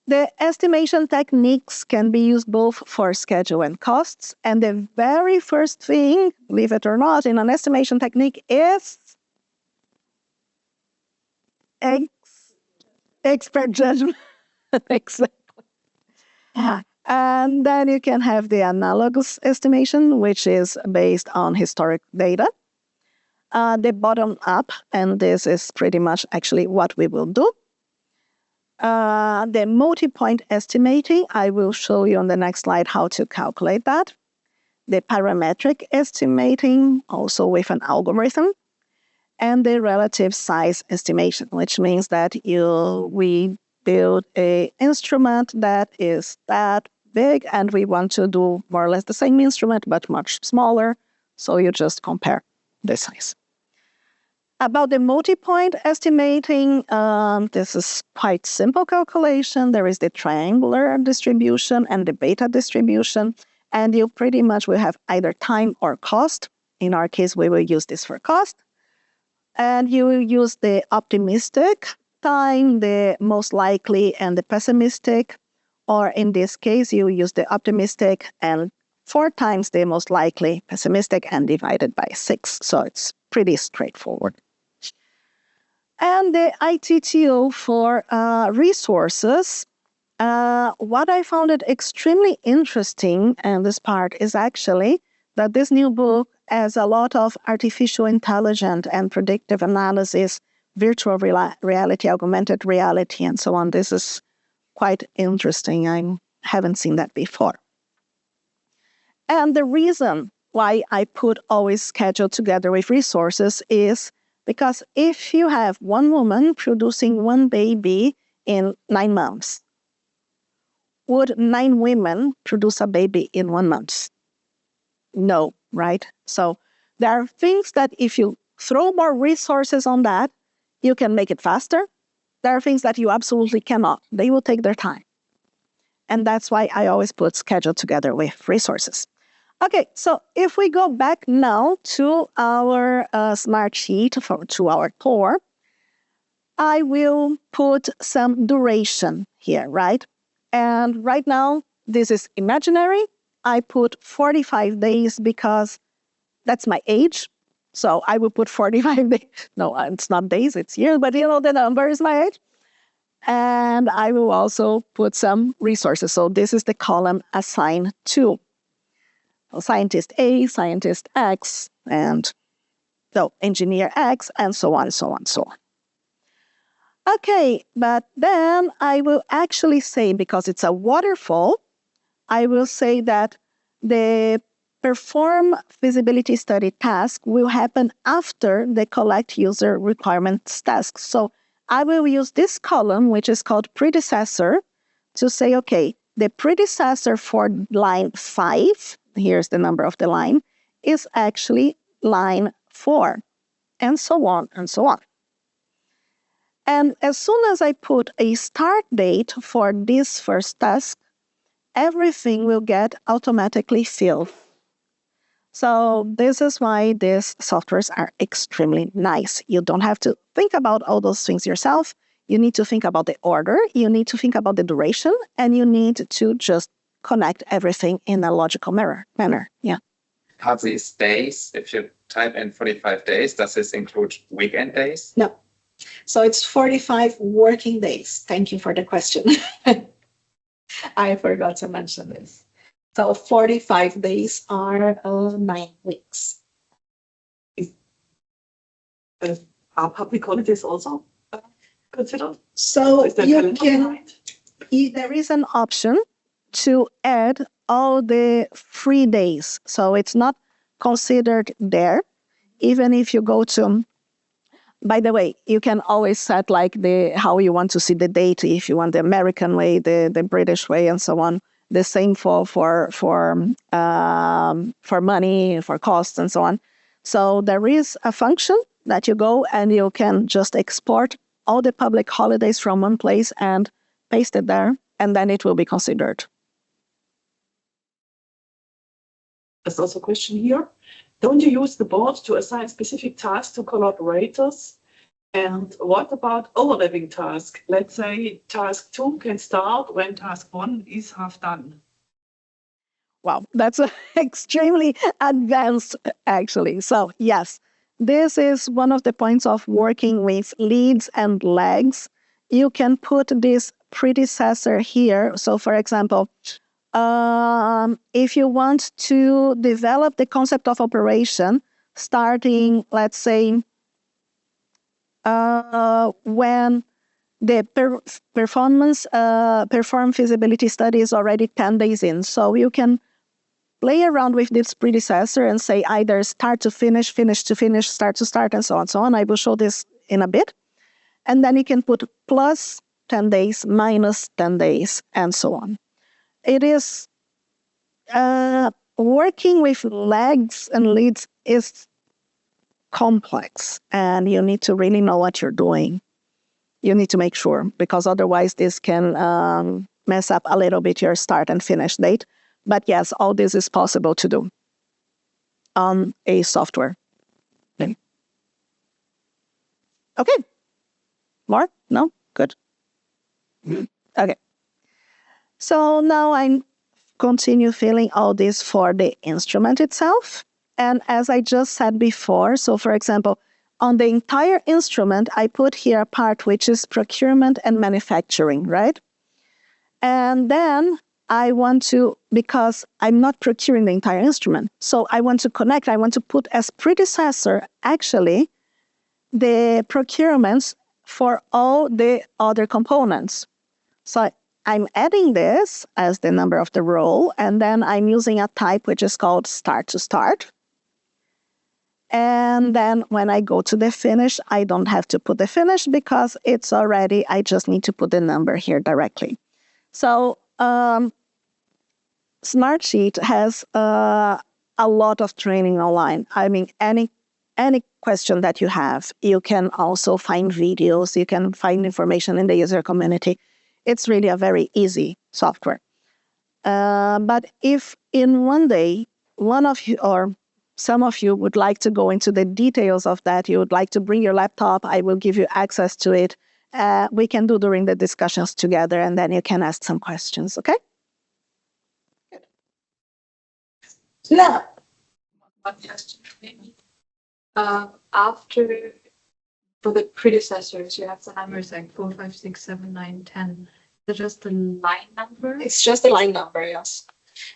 The estimation techniques can be used both for schedule and costs. And the very first thing, believe it or not, in an estimation technique is expert judgment. Exactly. Yeah. And then you can have the analogous estimation, which is based on historic data. The bottom up, and this is pretty much actually what we will do. The multi-point estimating, I will show you on the next slide how to calculate that. The parametric estimating, also with an algorithm. And the relative size estimation, which means that we build an instrument that is that big, and we want to do more or less the same instrument, but much smaller. So you just compare the size. About the multi-point estimating, this is quite simple calculation. There is the triangular distribution and the beta distribution, and you pretty much will have either time or cost. In our case, we will use this for cost. And you will use the optimistic time, the most likely, and the pessimistic. Or in this case, you use the optimistic and 4 times the most likely, pessimistic, and divided by 6. So it's pretty straightforward. And the ITTO for resources. What I found it extremely interesting, and this part is actually that this new book has a lot of artificial intelligence and predictive analysis, virtual reality, augmented reality, and so on. This is quite interesting. I haven't seen that before. And the reason why I put always schedule together with resources is because if you have one woman producing one baby in 9 months, would 9 women produce a baby in 1 month? No, right? So there are things that if you throw more resources on that, you can make it faster. There are things that you absolutely cannot. They will take their time. And that's why I always put schedule together with resources. Okay, so if we go back now to our smart sheet, to our THOR, I will put some duration here, right? And right now, this is imaginary. I put 45 days because that's my age. So I will put 45 days. No, it's not days, it's years, but you know, the number is my age. And I will also put some resources. So this is the column assigned to. So scientist A, scientist X, and so engineer X, and so on, so on, so on. Okay, but then I will actually say, because it's a waterfall, I will say that the perform feasibility study task will happen after the collect user requirements task. So I will use this column, which is called predecessor, to say, okay, the predecessor for line 5, here's the number of the line, is actually line 4, and so on, and so on. And as soon as I put a start date for this first task, everything will get automatically filled. So this is why these softwares are extremely nice. You don't have to think about all those things yourself. You need to think about the order, you need to think about the duration, and you need to just connect everything in a logical manner. Yeah. Are these days, if you type in 45 days, does this include weekend days? No. So it's 45 working days. Thank you for the question. I forgot to mention this. So 45 days are 9 weeks. Are public holidays also considered? So Is that you calendar can, right? there is an option to add all the free days. So it's not considered there. Even if you go to, by the way, you can always set like how you want to see the date, if you want the American way, the British way, and so on. The same for money, for costs, and so on. So there is a function that you go and you can just export all the public holidays from one place and paste it there, and then it will be considered. There's also a question here. Don't you use the board to assign specific tasks to collaborators? And what about overlapping tasks? Let's say task 2 can start when task 1 is half done. Wow, that's extremely advanced, actually. So yes, this is one of the points of working with leads and lags. You can put this predecessor here. So for example, if you want to develop the concept of operation, starting, let's say, when the perform feasibility study is already 10 days in. So you can play around with this predecessor and say either start to finish, finish to finish, start to start, and so on, so on. I will show this in a bit. And then you can put plus 10 days, minus 10 days, and so on. It is working with lags and leads is complex, and you need to really know what you're doing. You need to make sure, because otherwise this can mess up a little bit your start and finish date. But yes, all this is possible to do. on a software. Okay. More? No? Good. Okay. So now I continue filling all this for the instrument itself. And as I just said before, so for example, on the entire instrument, I put here a part which is procurement and manufacturing, right? And then I want to, because I'm not procuring the entire instrument, so I want to connect, I want to put as predecessor, actually, the procurements for all the other components. So I'm adding this as the number of the row, and then I'm using a type which is called start to start. And then when I go to the finish, I don't have to put the finish because it's already, I just need to put the number here directly. So Smartsheet has a lot of training online. I mean, any question that you have, you can also find videos, you can find information in the user community. It's really a very easy software. But if in one day, one of you or some of you would like to go into the details of that, you would like to bring your laptop, I will give you access to it. We can do during the discussions together, and then you can ask some questions, okay? Now, one question maybe. After, for the predecessors, you have the numbers like 4, 5, 6, 7, 9, 10. Is it just the line number? It's just the line number, yes.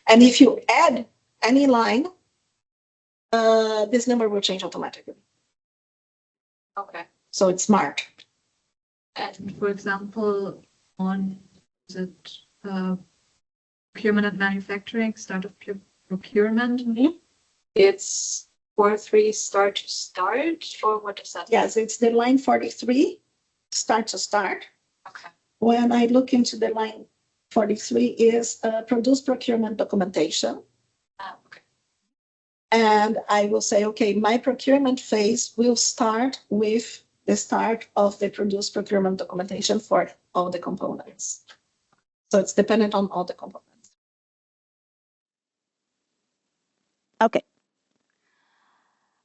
And if you add any line, this number will change automatically. Okay. So it's smart. And for example, on is it procurement and manufacturing, start of procurement, it's 4.3 start to start, or what does that mean? Yes, it's the line 43, start to start. Okay. When I look into the line 43 is produce procurement documentation. Okay. And I will say, okay, my procurement phase will start with the start of the produce procurement documentation for all the components. So it's dependent on all the components. Okay.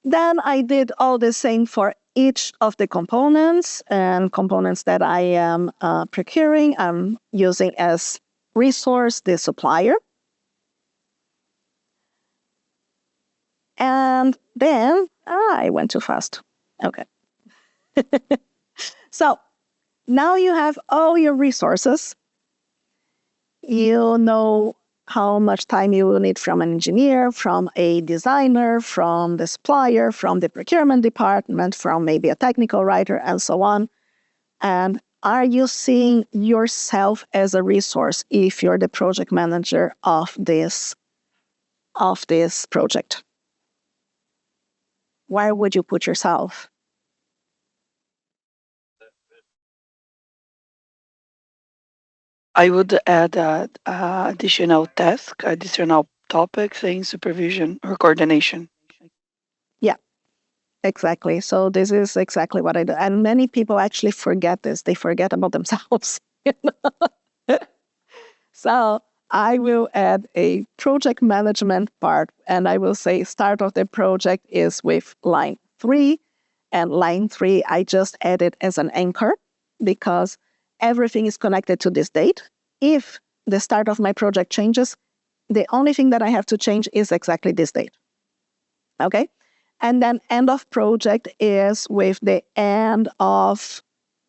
Then I did all the same for each of the components and components that I am procuring. I'm using as resource the supplier. And then I went too fast. Okay. So now you have all your resources. You know how much time you will need from an engineer, from a designer, from the supplier, from the procurement department, from maybe a technical writer, and so on. And are you seeing yourself as a resource if you're the project manager of this project? Where would you put yourself? I would add additional task, additional topic saying supervision or coordination. Yeah, exactly. So this is exactly what I do. And many people actually forget this. They forget about themselves. So I will add a project management part, and I will say start of the project is with line 3. And line 3, I just add it as an anchor because everything is connected to this date. If the start of my project changes, the only thing that I have to change is exactly this date. Okay? And then end of project is with the end of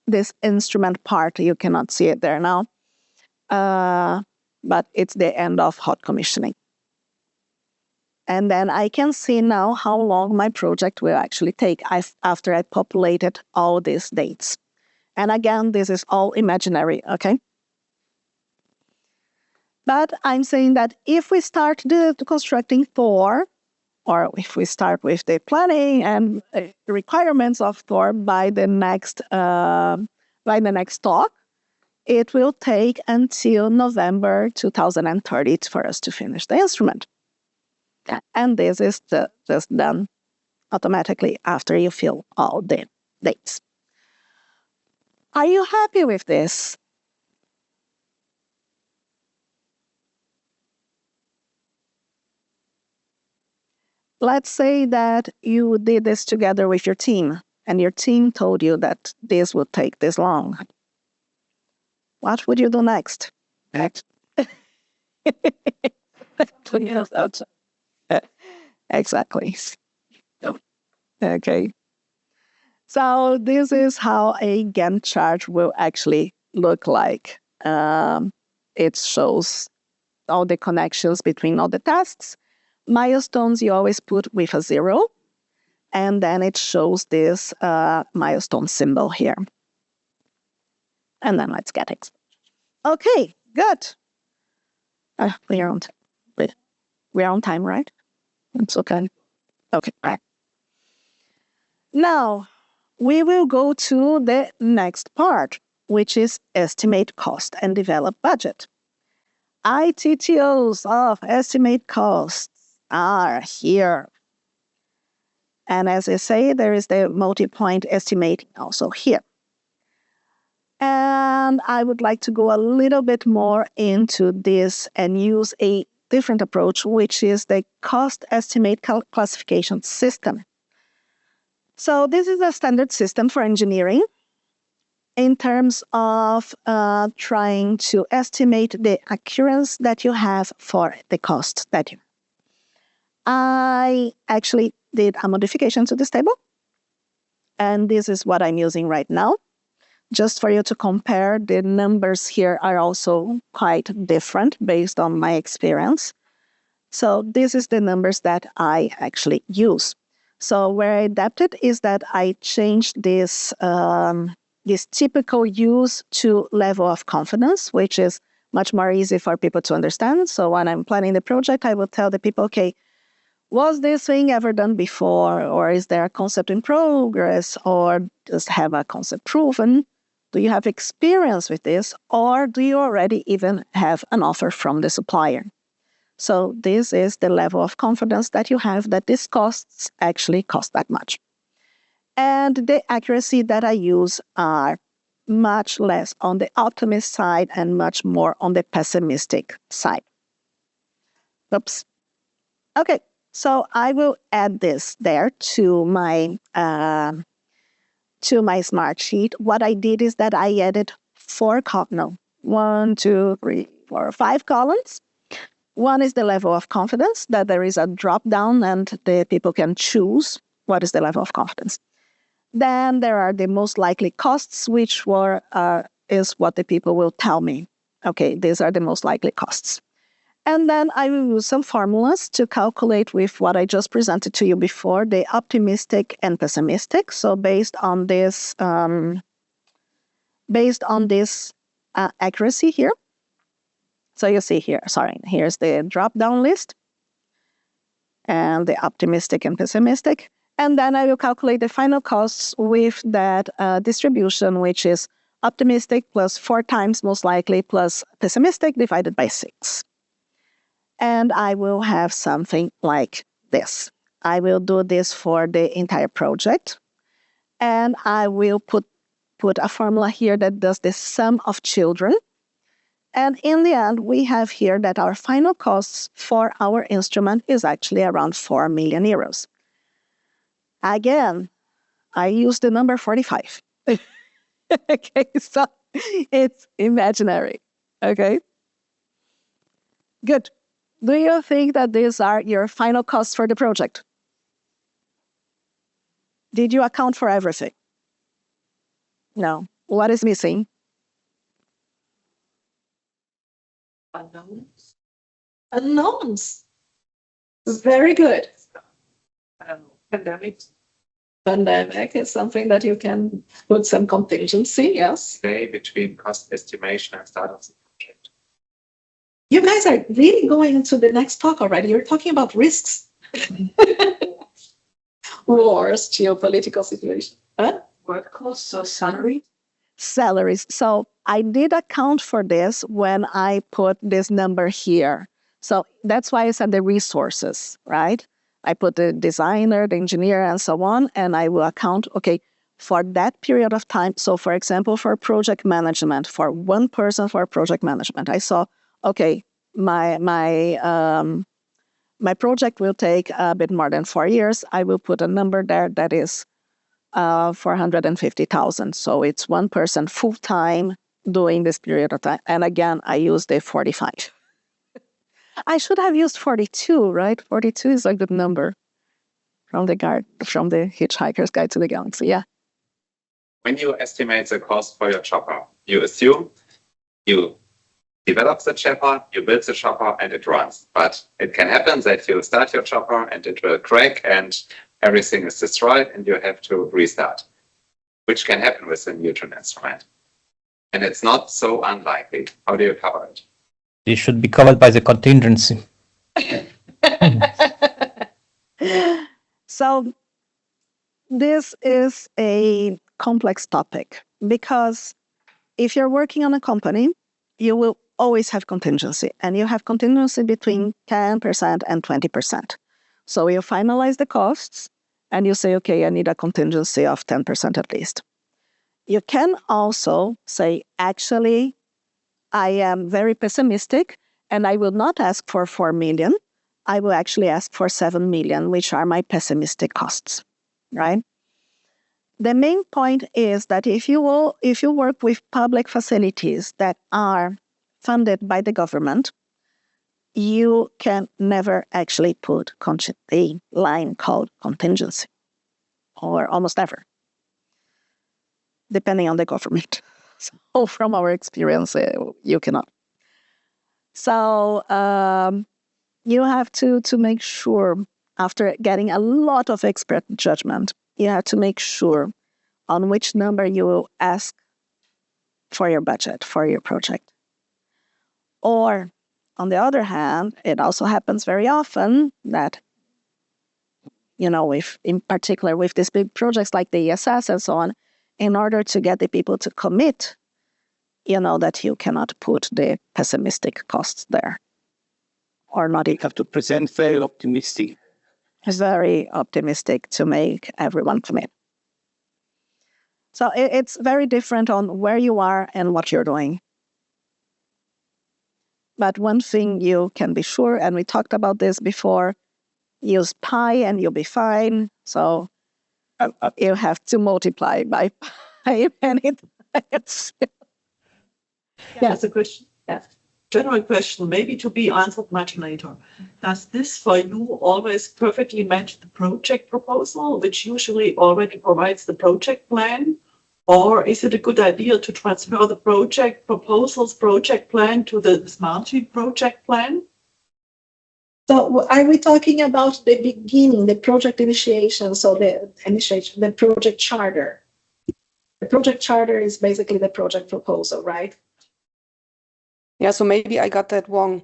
this instrument part. You cannot see it there now. But it's the end of hot commissioning. And then I can see now how long my project will actually take after I populated all these dates. And again, this is all imaginary, okay? But I'm saying that if we start the constructing THOR, or if we start with the planning and requirements of THOR by the next talk, it will take until November 2030 for us to finish the instrument. And this is just done automatically after you fill all the dates. Are you happy with this? let's say that you did this together with your team, and your team told you that this would take this long. What would you do next? Exactly. Okay. So this is how a Gantt chart will actually look like. It shows all the connections between all the tasks. Milestones you always put with a 0, and then it shows this milestone symbol here. And then let's get it. Okay, good. We're on time, right? It's okay. Okay, right. Now, we will go to the next part, which is estimate cost and develop budget. ITTOs of estimate costs are here. And as I say, there is the multi-point estimating also here. And I would like to go a little bit more into this and use a different approach, which is the cost estimate classification system. So this is a standard system for engineering in terms of trying to estimate the accuracy that you have for the cost that you. I actually did a modification to this table, and this is what I'm using right now. Just for you to compare, the numbers here are also quite different based on my experience. So this is the numbers that I actually use. So where I adapted is that I changed this, this typical use to level of confidence, which is much more easy for people to understand. So when I'm planning the project, I will tell the people, okay, was this thing ever done before? Or is there a concept in progress? Or just have a concept proven? Do you have experience with this? Or do you already even have an offer from the supplier? So this is the level of confidence that you have that these costs actually cost that much. And the accuracy that I use are much less on the optimist side and much more on the pessimistic side. Oops. Okay, so I will add this there to my smart sheet. What I did is that I added 5 columns. One is the level of confidence, that there is a drop down and the people can choose what is the level of confidence. Then there are the most likely costs, which is what the people will tell me. Okay, these are the most likely costs. And then I will use some formulas to calculate with what I just presented to you before, the optimistic and pessimistic. So based on this accuracy here. So you see here, here's the drop-down list and the optimistic and pessimistic. And then I will calculate the final costs with that distribution, which is optimistic plus 4 times most likely plus pessimistic divided by 6. And I will have something like this. I will do this for the entire project. And I will put a formula here that does the sum of children. And in the end, we have here that our final costs for our instrument is actually around 4 million euros. Again, I use the number 45. Okay, so it's imaginary. Okay, good. Do you think that these are your final costs for the project? Did you account for everything? No. What is missing? Unknowns. Unknowns. Very good. Pandemic. Pandemic is something that you can put some contingency, yes. Delay between cost estimation and start of the project. You guys are really going into the next talk already. You're talking about risks. Wars, geopolitical situation. Huh? Work costs or salary? Salaries. So I did account for this when I put this number here. So that's why I said the resources, right? I put the designer, the engineer, and so on, and I will account, okay, for that period of time. So for example, for project management, for one person for project management, I saw, okay, my my project will take a bit more than 4 years. I will put a number there that is 450,000. So it's one person full-time doing this period of time. And again, I use the 45. I should have used 42, right? 42 is a good number from the Hitchhiker's Guide to the Galaxy, yeah. When you estimate the cost for your chopper, you assume you develop the chopper, you build the chopper, and it runs. But it can happen that you start your chopper and it will crack and everything is destroyed and you have to restart, which can happen with a Neutron instrument. And it's not so unlikely. How do you cover it? It should be covered by the contingency. So this is a complex topic because if you're working on a company, you will always have contingency, and you have contingency between 10% and 20%. So you finalize the costs and you say, okay, I need a contingency of 10% at least. You can also say, actually, I am very pessimistic and I will not ask for 4 million. I will actually ask for 7 million, which are my pessimistic costs, right? The main point is that if you work with public facilities that are funded by the government, you can never actually put a line called contingency, or almost never, depending on the government. So from our experience, you cannot. So you have to make sure, after getting a lot of expert judgment, you have to make sure on which number you will ask for your budget, for your project. Or, on the other hand, it also happens very often that, in particular with these big projects like the ESS and so on, in order to get the people to commit, that you cannot put the pessimistic costs there. Or not even. You have to present very optimistic. It's very optimistic to make everyone commit. So it's very different on where you are and what you're doing. But one thing you can be sure, and we talked about this before, use pi and you'll be fine. So you have to multiply by pi many times. That's a question. Yes. General question, maybe to be answered much later. Does this for you always perfectly match the project proposal, which usually already provides the project plan? Or is it a good idea to transfer the project plan to the Smartsheet project plan? So are we talking about the beginning, the project initiation, so the project charter? The project charter is basically the project proposal, right? Yeah, so maybe I got that wrong.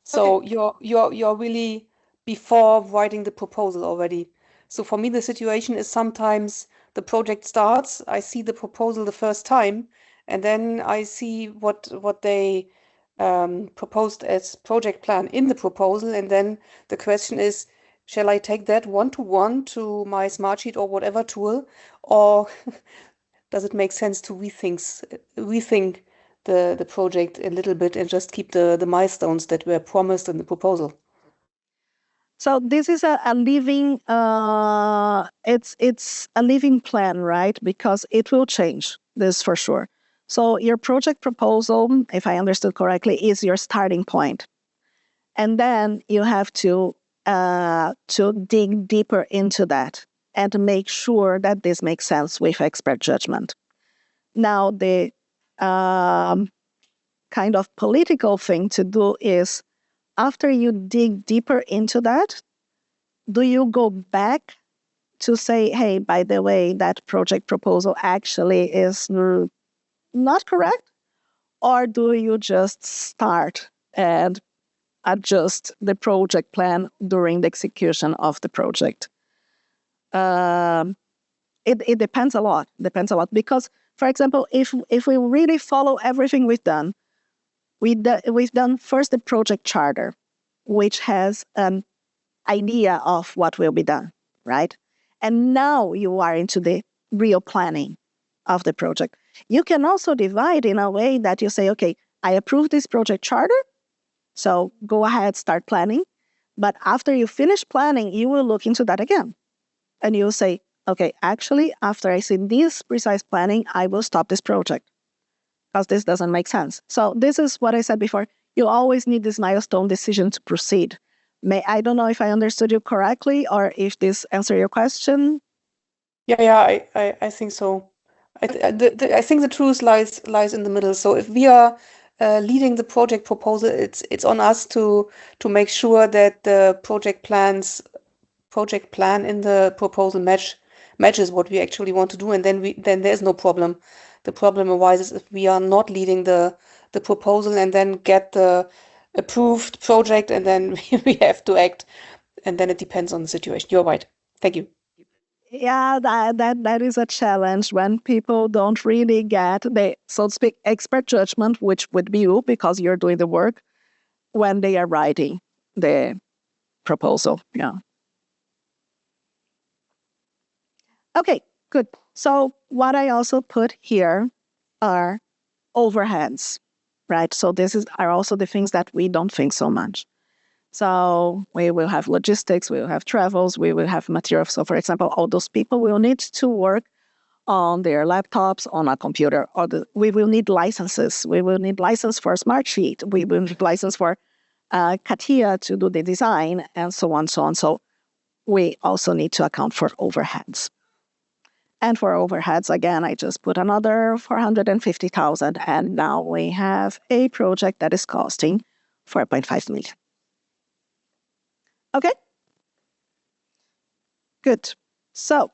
So okay. You're really before writing the proposal already. So for me, the situation is sometimes the project starts, I see the proposal the first time, and then I see what they proposed as project plan in the proposal, and then the question is, shall I take that one-to-one to my Smartsheet or whatever tool, or does it make sense to rethink the project a little bit and just keep the milestones that were promised in the proposal? So this is a living, it's a living plan, right? Because it will change, this for sure. So your project proposal, if I understood correctly, is your starting point. And then you have to dig deeper into that and make sure that this makes sense with expert judgment. Now, the kind of political thing to do is, after you dig deeper into that, do you go back to say, hey, by the way, that project proposal actually is not correct? Or do you just start and adjust the project plan during the execution of the project? It depends a lot. Because, for example, if we really follow everything we've done first the project charter, which has an idea of what will be done, right? And now you are into the real planning of the project. You can also divide in a way that you say, okay, I approve this project charter, so go ahead, start planning. But after you finish planning, you will look into that again. And you'll say, okay, actually, after I see this precise planning, I will stop this project because this doesn't make sense. So this is what I said before. You always need this milestone decision to proceed. I don't know if I understood you correctly or if this answered your question. Yeah, I think so. I think the truth lies in the middle. So if we are leading the project proposal, it's on us to make sure that the project plan in the proposal matches what we actually want to do, and then there's no problem. The problem arises if we are not leading the proposal and then get the approved project, and then we have to act, and then it depends on the situation. You're right. Thank you. Yeah, that is a challenge when people don't really get the, so to speak, expert judgment, which would be you because you're doing the work when they are writing the proposal. Yeah. Okay, good. So what I also put here are overheads, right? So are also the things that we don't think so much. So we will have logistics, we will have travels, we will have materials. So for example, all those people will need to work on their laptops, on a computer, we will need licenses. We will need license for Smartsheet. We will need license for CATIA to do the design, and so on, so on. So we also need to account for overheads. And for overheads, again, I just put another 450,000, and now we have a project that is costing 4.5 million. Okay? Good. So,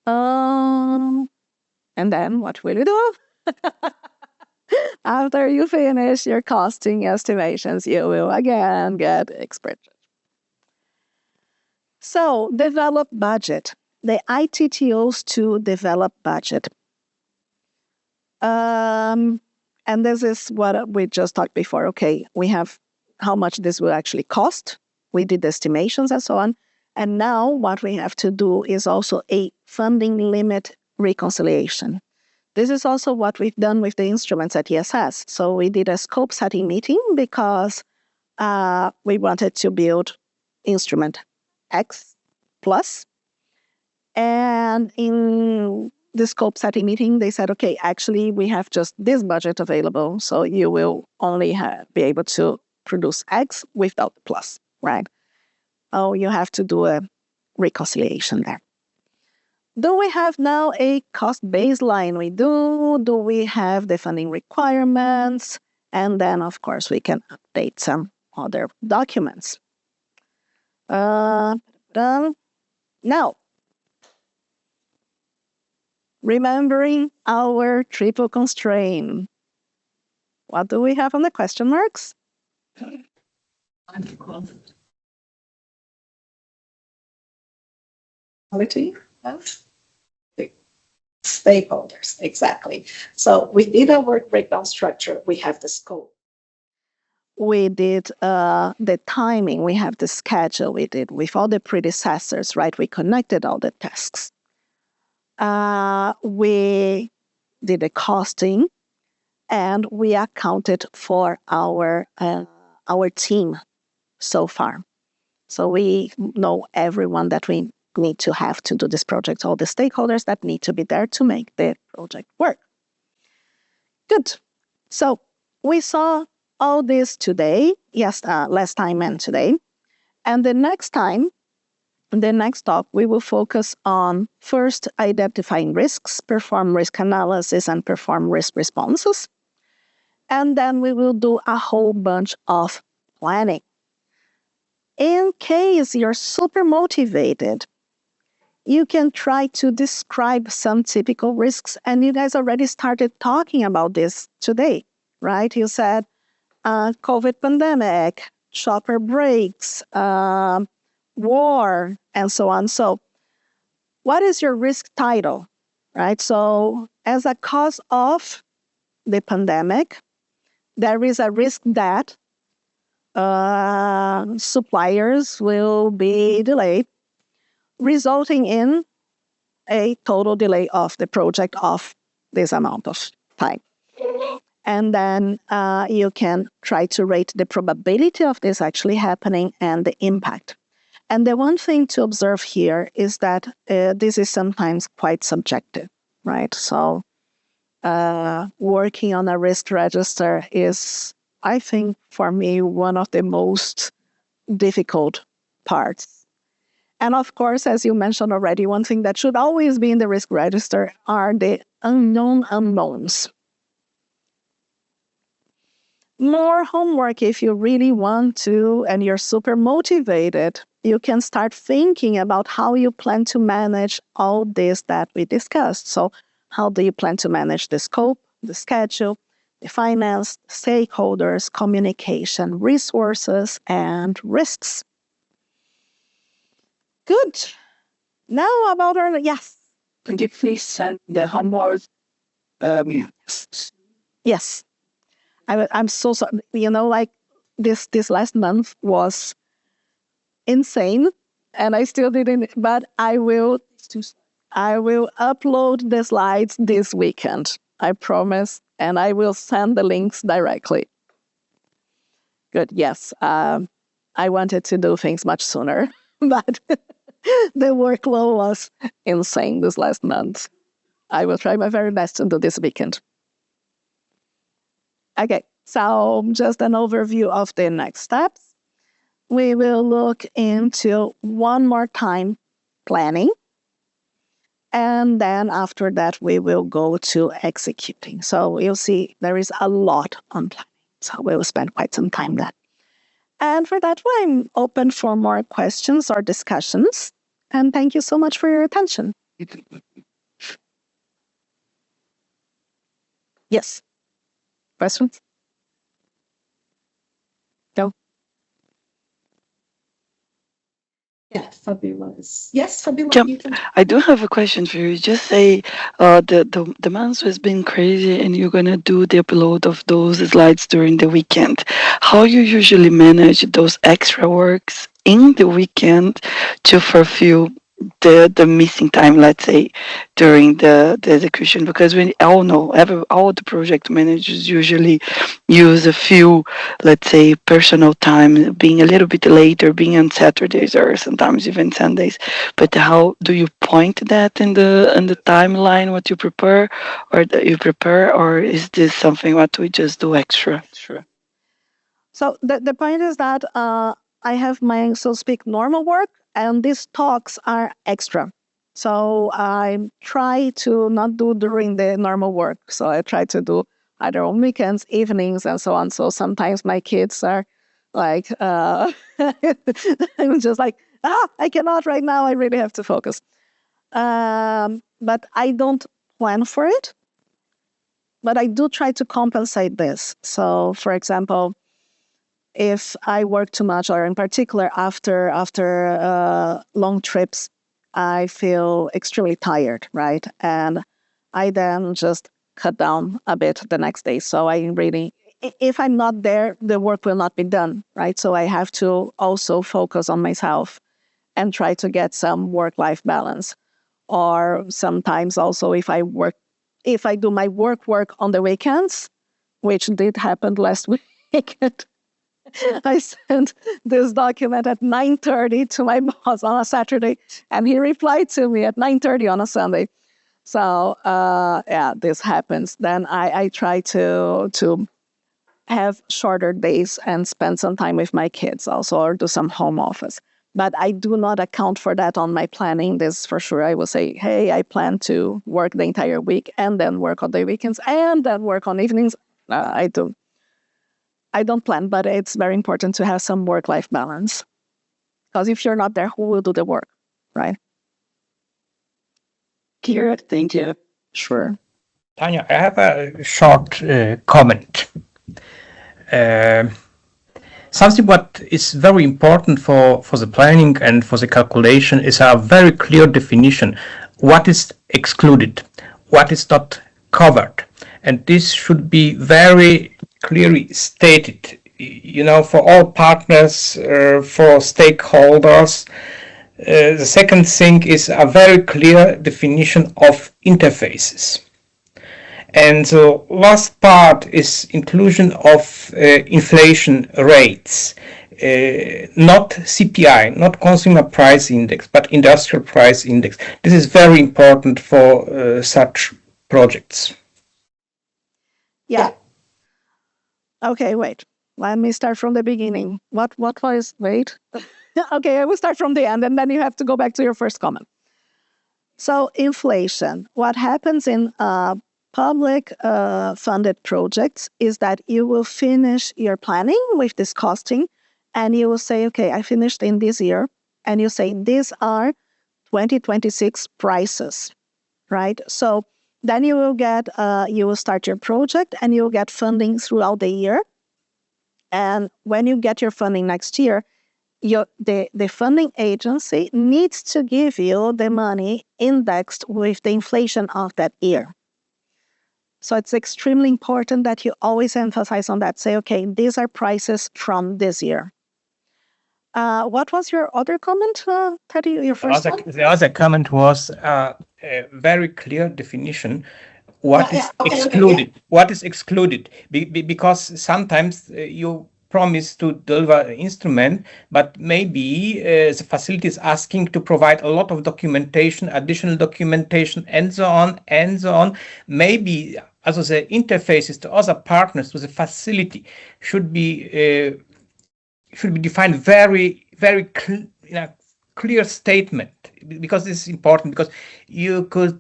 and then what will you do? After you finish your costing estimations, you will again get expert judgment. So, develop budget. The ITTOs to develop budget. And this is what we just talked before. Okay, we have how much this will actually cost. We did estimations and so on. And now what we have to do is also a funding limit reconciliation. This is also what we've done with the instruments at ESS. So we did a scope setting meeting because we wanted to build instrument X plus. And in the scope setting meeting, they said, okay, actually, we have just this budget available. So you will only be able to produce X without the plus, right? Oh, you have to do a reconciliation there. Do we have now a cost baseline? We do. Do we have the funding requirements? And then, of course, we can update some other documents. Now, remembering our triple constraint. What do we have on the question marks? Quality of the stakeholders, exactly. So we did a work breakdown structure. We have the scope. We did the timing. We have the schedule. We did with all the predecessors, right? We connected all the tasks. We did the costing, and we accounted for our team so far. So we know everyone that we need to have to do this project, all the stakeholders that need to be there to make the project work. Good. So we saw all this today, yes, last time and today. And the next time, in the next talk, we will focus on first identifying risks, perform risk analysis, and perform risk responses. And then we will do a whole bunch of planning. In case you're super motivated, you can try to describe some typical risks. And you guys already started talking about this today, right? You said COVID pandemic, chopper breaks, war, and so on. So what is your risk title, right? So as a cause of the pandemic, there is a risk that suppliers will be delayed, resulting in a total delay of the project of this amount of time. And then you can try to rate the probability of this actually happening and the impact. And the one thing to observe here is that this is sometimes quite subjective, right? So working on a risk register is, I think, for me, one of the most difficult parts. And of course, as you mentioned already, one thing that should always be in the risk register are the unknown unknowns. More homework if you really want to and you're super motivated. You can start thinking about how you plan to manage all this that we discussed. So how do you plan to manage the scope, the schedule, the finance, stakeholders, communication, resources, and risks? Good. Now about our, yes. Could you please send the homework? Yes. I'm so sorry. You know, like this last month was insane, and I still didn't. But I will upload the slides this weekend. I promise, and I will send the links directly. Good. Yes. I wanted to do things much sooner, but the workload was insane this last month. I will try my very best to do this weekend. Okay, so just an overview of the next steps. We will look into one more time planning. And then after that, we will go to executing. So you'll see there is a lot on planning. So we will spend quite some time there. And for that, I'm open for more questions or discussions. And thank you so much for your attention. Yes. Questions? No? Yes, fabulous. Yes, fabulous. I do have a question for you. Just say the month has been crazy and you're going to do the upload of those slides during the weekend. How you usually manage those extra works in the weekend to fulfill the missing time, let's say, during the execution? Because we all know, all the project managers usually use a few, let's say, personal time, being a little bit later, being on Saturdays or sometimes even Sundays. But how do you point that in the timeline, what you prepare, or is this something what we just do extra? Sure. So the point is that I have my, so to speak, normal work, and these talks are extra. So I try to not do during the normal work. So I try to do either on weekends, evenings, and so on. So sometimes my kids are like, I'm just like, I cannot right now. I really have to focus. But I don't plan for it. But I do try to compensate this. So, for example, if I work too much, or in particular after long trips, I feel extremely tired, right? And I then just cut down a bit the next day. So I really, if I'm not there, the work will not be done, right? So I have to also focus on myself and try to get some work-life balance. Or sometimes also if I do my work on the weekends, which did happen last weekend, I sent this document at 9:30 to my boss on a Saturday, and he replied to me at 9:30 on a Sunday. So yeah, this happens. Then I try to have shorter days and spend some time with my kids also, or do some home office. But I do not account for that on my planning. This for sure. I will say, hey, I plan to work the entire week and then work on the weekends and then work on evenings. I don't plan, but it's very important to have some work-life balance. Because if you're not there, who will do the work, right? Kira, thank you. Sure. Tania, I have a short comment. Something what is very important for the planning and for the calculation is a very clear definition. What is excluded? What is not covered? And this should be very clearly stated, for all partners, for stakeholders. The second thing is a very clear definition of interfaces. And the last part is inclusion of inflation rates, not CPI, not consumer price index, but industrial price index. This is very important for such projects. Yeah. Okay, wait. Let me start from the beginning. What was, wait. Okay, I will start from the end, and then you have to go back to your first comment. So inflation, what happens in public funded projects is that you will finish your planning with this costing, and you will say, okay, I finished in this year, and you say, these are 2026 prices, right? So then you will start your project, and you will get funding throughout the year. And when you get your funding next year, the funding agency needs to give you the money indexed with the inflation of that year. So it's extremely important that you always emphasize on that. Say, okay, these are prices from this year. What was your other comment, Teddy? Your first one? The other comment was a very clear definition. What is excluded? What is excluded? Because sometimes you promise to deliver an instrument, but maybe the facility is asking to provide a lot of documentation, additional documentation, and so on, and so on. Maybe also the interfaces to other partners to the facility should be defined very, very clear statement, because this is important, because you could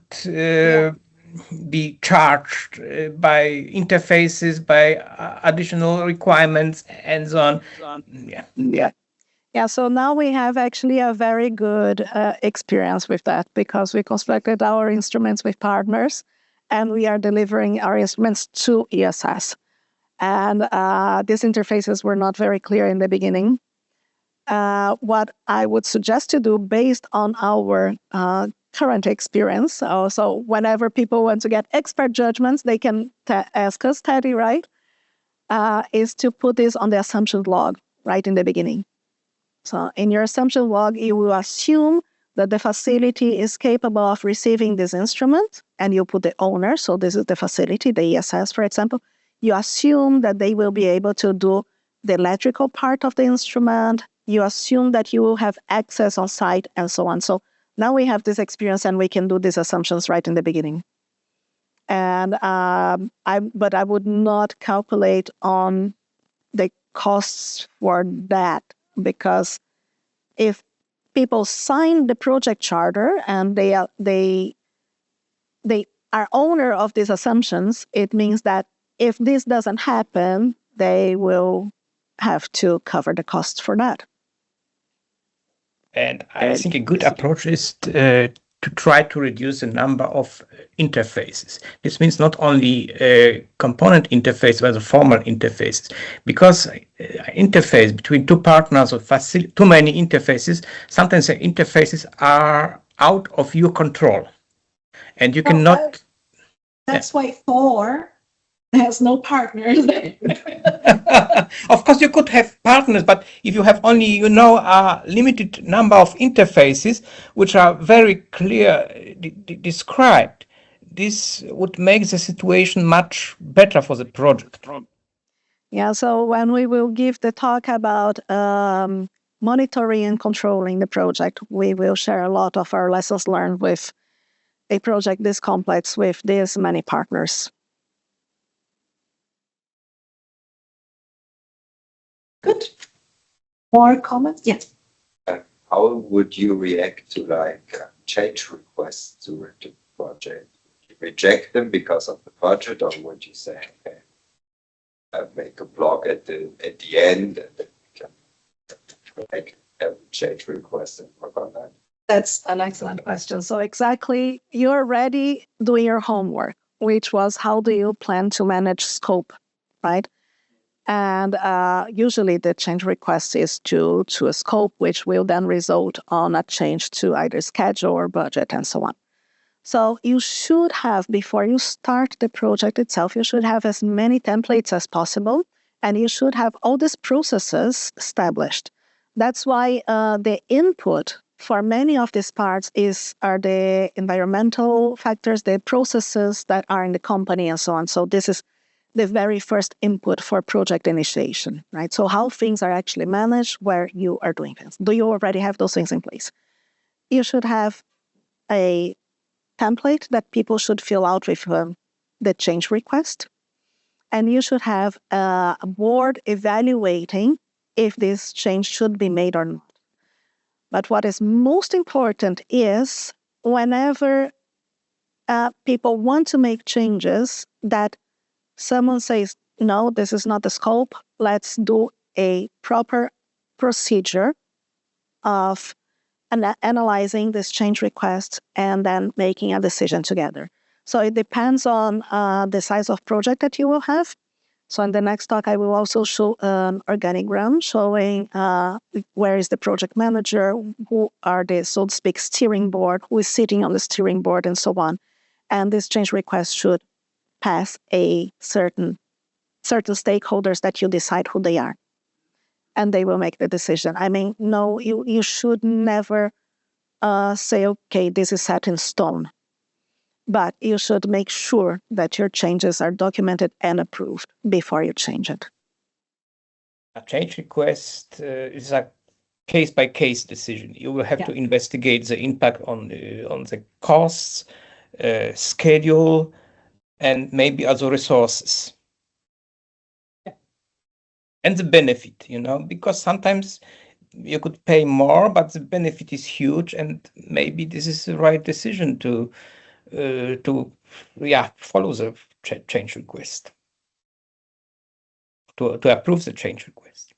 be charged by interfaces, by additional requirements, and so on. Yeah, so now we have actually a very good experience with that, because we constructed our instruments with partners, and we are delivering our instruments to ESS. And these interfaces were not very clear in the beginning. What I would suggest to do, based on our current experience, so whenever people want to get expert judgments, they can ask us, Teddy, right? Is to put this on the assumption log right in the beginning. So in your assumption log, you will assume that the facility is capable of receiving this instrument, and you put the owner, so this is the facility, the ESS, for example. You assume that they will be able to do the electrical part of the instrument. You assume that you will have access on site, and so on. So now we have this experience, and we can do these assumptions right in the beginning. And but I would not calculate on the costs for that, because if people sign the project charter and they are owner of these assumptions, it means that if this doesn't happen, they will have to cover the costs for that. And I think a good approach is to try to reduce the number of interfaces. This means not only component interface, but the formal interfaces, because interface between two partners or too many interfaces, sometimes the interfaces are out of your control, and you cannot. That's why THOR has no partners. Of course, you could have partners, but if you have only, a limited number of interfaces, which are very clear described, this would make the situation much better for the project. Yeah, so when we will give the talk about monitoring and controlling the project, we will share a lot of our lessons learned with a project this complex with this many partners. Good. More comments? Yes. How would you react to change requests during the project? Would you reject them because of the budget, or would you say, okay, make a block at the end, and then we can make a change request and work on that? That's an excellent question. So exactly, you're already doing your homework, which was how do you plan to manage scope, right? And usually the change request is to a scope, which will then result on a change to either schedule or budget and so on. So you should have, before you start the project itself, you should have as many templates as possible, and you should have all these processes established. That's why the input for many of these parts are the environmental factors, the processes that are in the company and so on. So this is the very first input for project initiation, right? So how things are actually managed, where you are doing things. Do you already have those things in place? You should have a template that people should fill out with the change request. And you should have a board evaluating if this change should be made or not. But what is most important is whenever people want to make changes, that someone says, no, this is not the scope, let's do a proper procedure of analyzing this change request and then making a decision together. So it depends on the size of project that you will have. So in the next talk, I will also show an organigram showing where is the project manager, who are the, so to speak, steering board, who is sitting on the steering board, and so on. And this change request should pass a certain stakeholders that you decide who they are. And they will make the decision. I mean, no, you should never say, okay, this is set in stone. But you should make sure that your changes are documented and approved before you change it. A change request is a case-by-case decision. You will have to investigate the impact on the costs, schedule, and maybe other resources. And the benefit, because sometimes you could pay more, but the benefit is huge, and maybe this is the right decision to follow the change request, to approve the change request.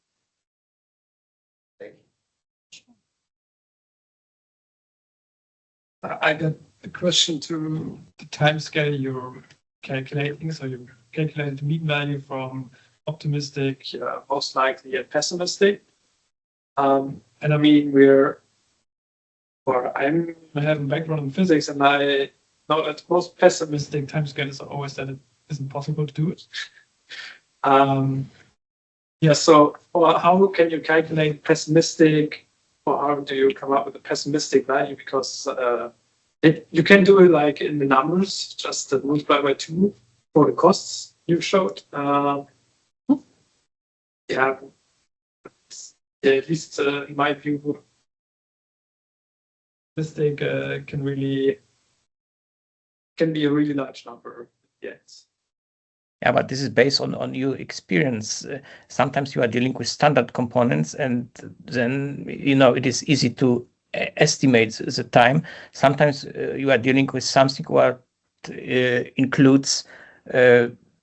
I got a question to the time scale you're calculating. So you calculate the mean value from optimistic, most likely, and pessimistic. And I mean, I have a background in physics, and I know that most pessimistic timescales are always that it isn't possible to do it. So how can you calculate pessimistic, or how do you come up with a pessimistic value? Because you can do it like in the numbers, just multiply by 2 for the costs you showed. At least in my view, mistake can be a really large number. Yes. Yeah, but this is based on your experience. Sometimes you are dealing with standard components, and then it is easy to estimate the time. Sometimes you are dealing with something what includes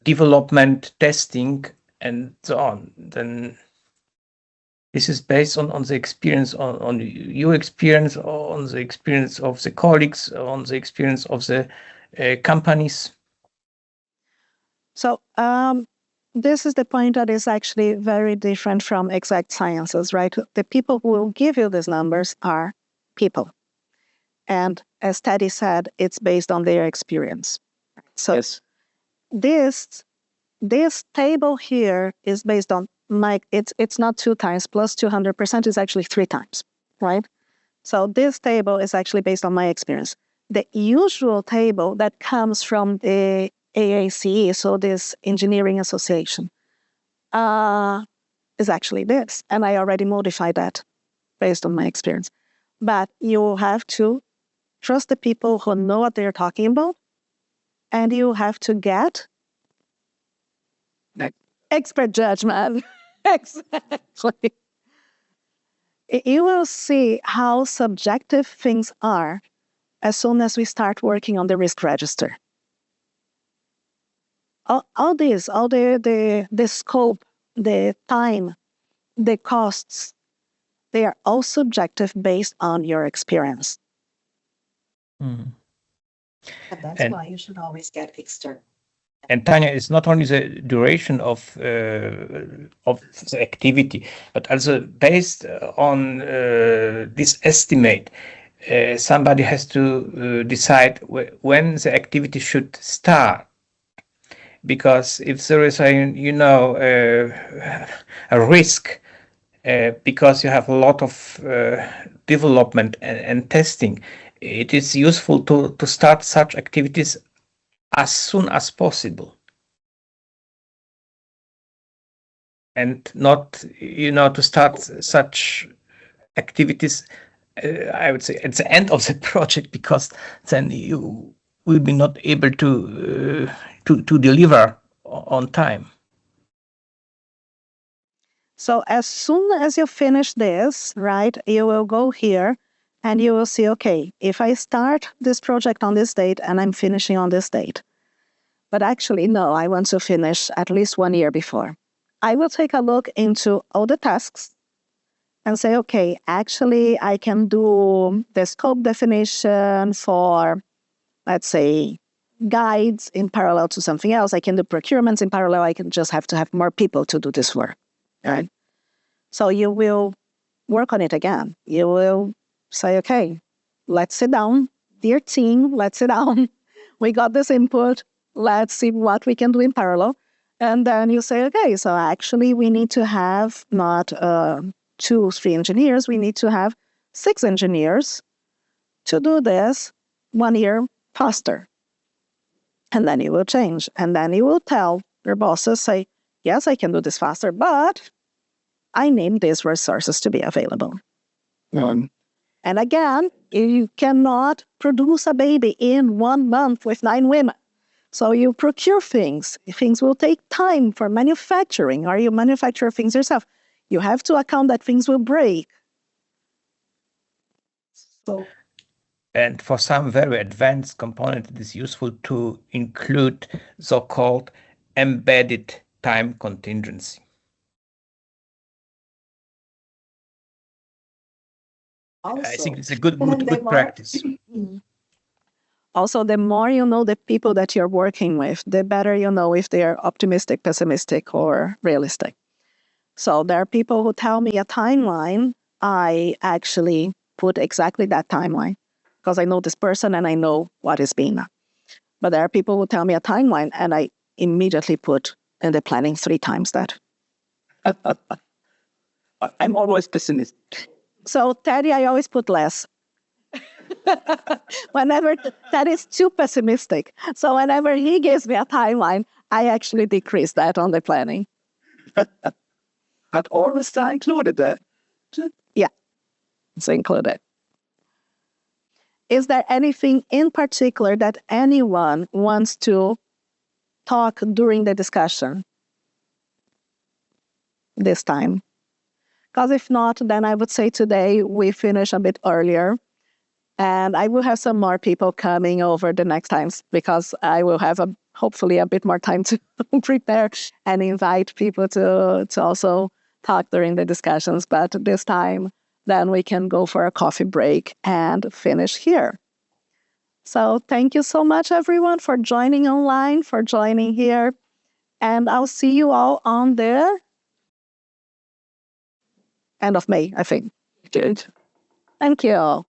development, testing, and so on. Then this is based on the experience, on your experience, on the experience of the colleagues, on the experience of the companies. So this is the point that is actually very different from exact sciences, right? The people who will give you these numbers are people. And as Teddy said, it's based on their experience. So yes. This table here is based on it's not 2 times plus 200%, it's actually 3 times, right? So this table is actually based on my experience. The usual table that comes from the AACE, so this engineering association, is actually this. And I already modified that based on my experience. But you have to trust the people who know what they're talking about, and you have to get expert judgment. Exactly. You will see how subjective things are as soon as we start working on the risk register. All the scope, the time, the costs, they are all subjective based on your experience. Mm. And that's why you should always get external. And Tania, it's not only the duration of the activity, but also based on this estimate, somebody has to decide when the activity should start. Because if there is a risk because you have a lot of development and testing, it is useful to start such activities as soon as possible. And not, to start such activities, I would say, at the end of the project, because then you will be not able to deliver on time. So as soon as you finish this, right, you will go here and you will see, okay, if I start this project on this date and I'm finishing on this date, but actually, no, I want to finish at least 1 year before. I will take a look into all the tasks and say, okay, actually, I can do the scope definition for, let's say, guides in parallel to something else. I can do procurements in parallel. I can just have to have more people to do this work. Right? So you will work on it again. You will say, okay, let's sit down. Dear team, let's sit down. We got this input. Let's see what we can do in parallel. And then you say, okay, so actually we need to have not 2, 3 engineers. We need to have 6 engineers to do this 1 year faster. And then you will change. And then you will tell your bosses, say, yes, I can do this faster, but I need these resources to be available. And again, you cannot produce a baby in 1 month with 9 women. So you procure things. Things will take time for manufacturing, or you manufacture things yourself. You have to account that things will break. So, and for some very advanced components, it is useful to include so-called embedded time contingency. also, I think it's a good practice. Also, the more you know the people that you're working with, the better you know if they are optimistic, pessimistic, or realistic. So there are people who tell me a timeline. I actually put exactly that timeline because I know this person and I know what is being done. But there are people who tell me a timeline and I immediately put in the planning 3 times that. I'm always pessimistic. So Teddy, I always put less. Whenever that is too pessimistic. So whenever he gives me a timeline, I actually decrease that on the planning. But always I included that. Yeah, it's included. Is there anything in particular that anyone wants to talk during the discussion this time? Because if not, then I would say today we finish a bit earlier. And I will have some more people coming over the next times because I will have hopefully a bit more time to prepare and invite people to also talk during the discussions. But this time, then we can go for a coffee break and finish here. So thank you so much, everyone, for joining online, for joining here. And I'll see you all on the end of May, I think. Good. Thank you.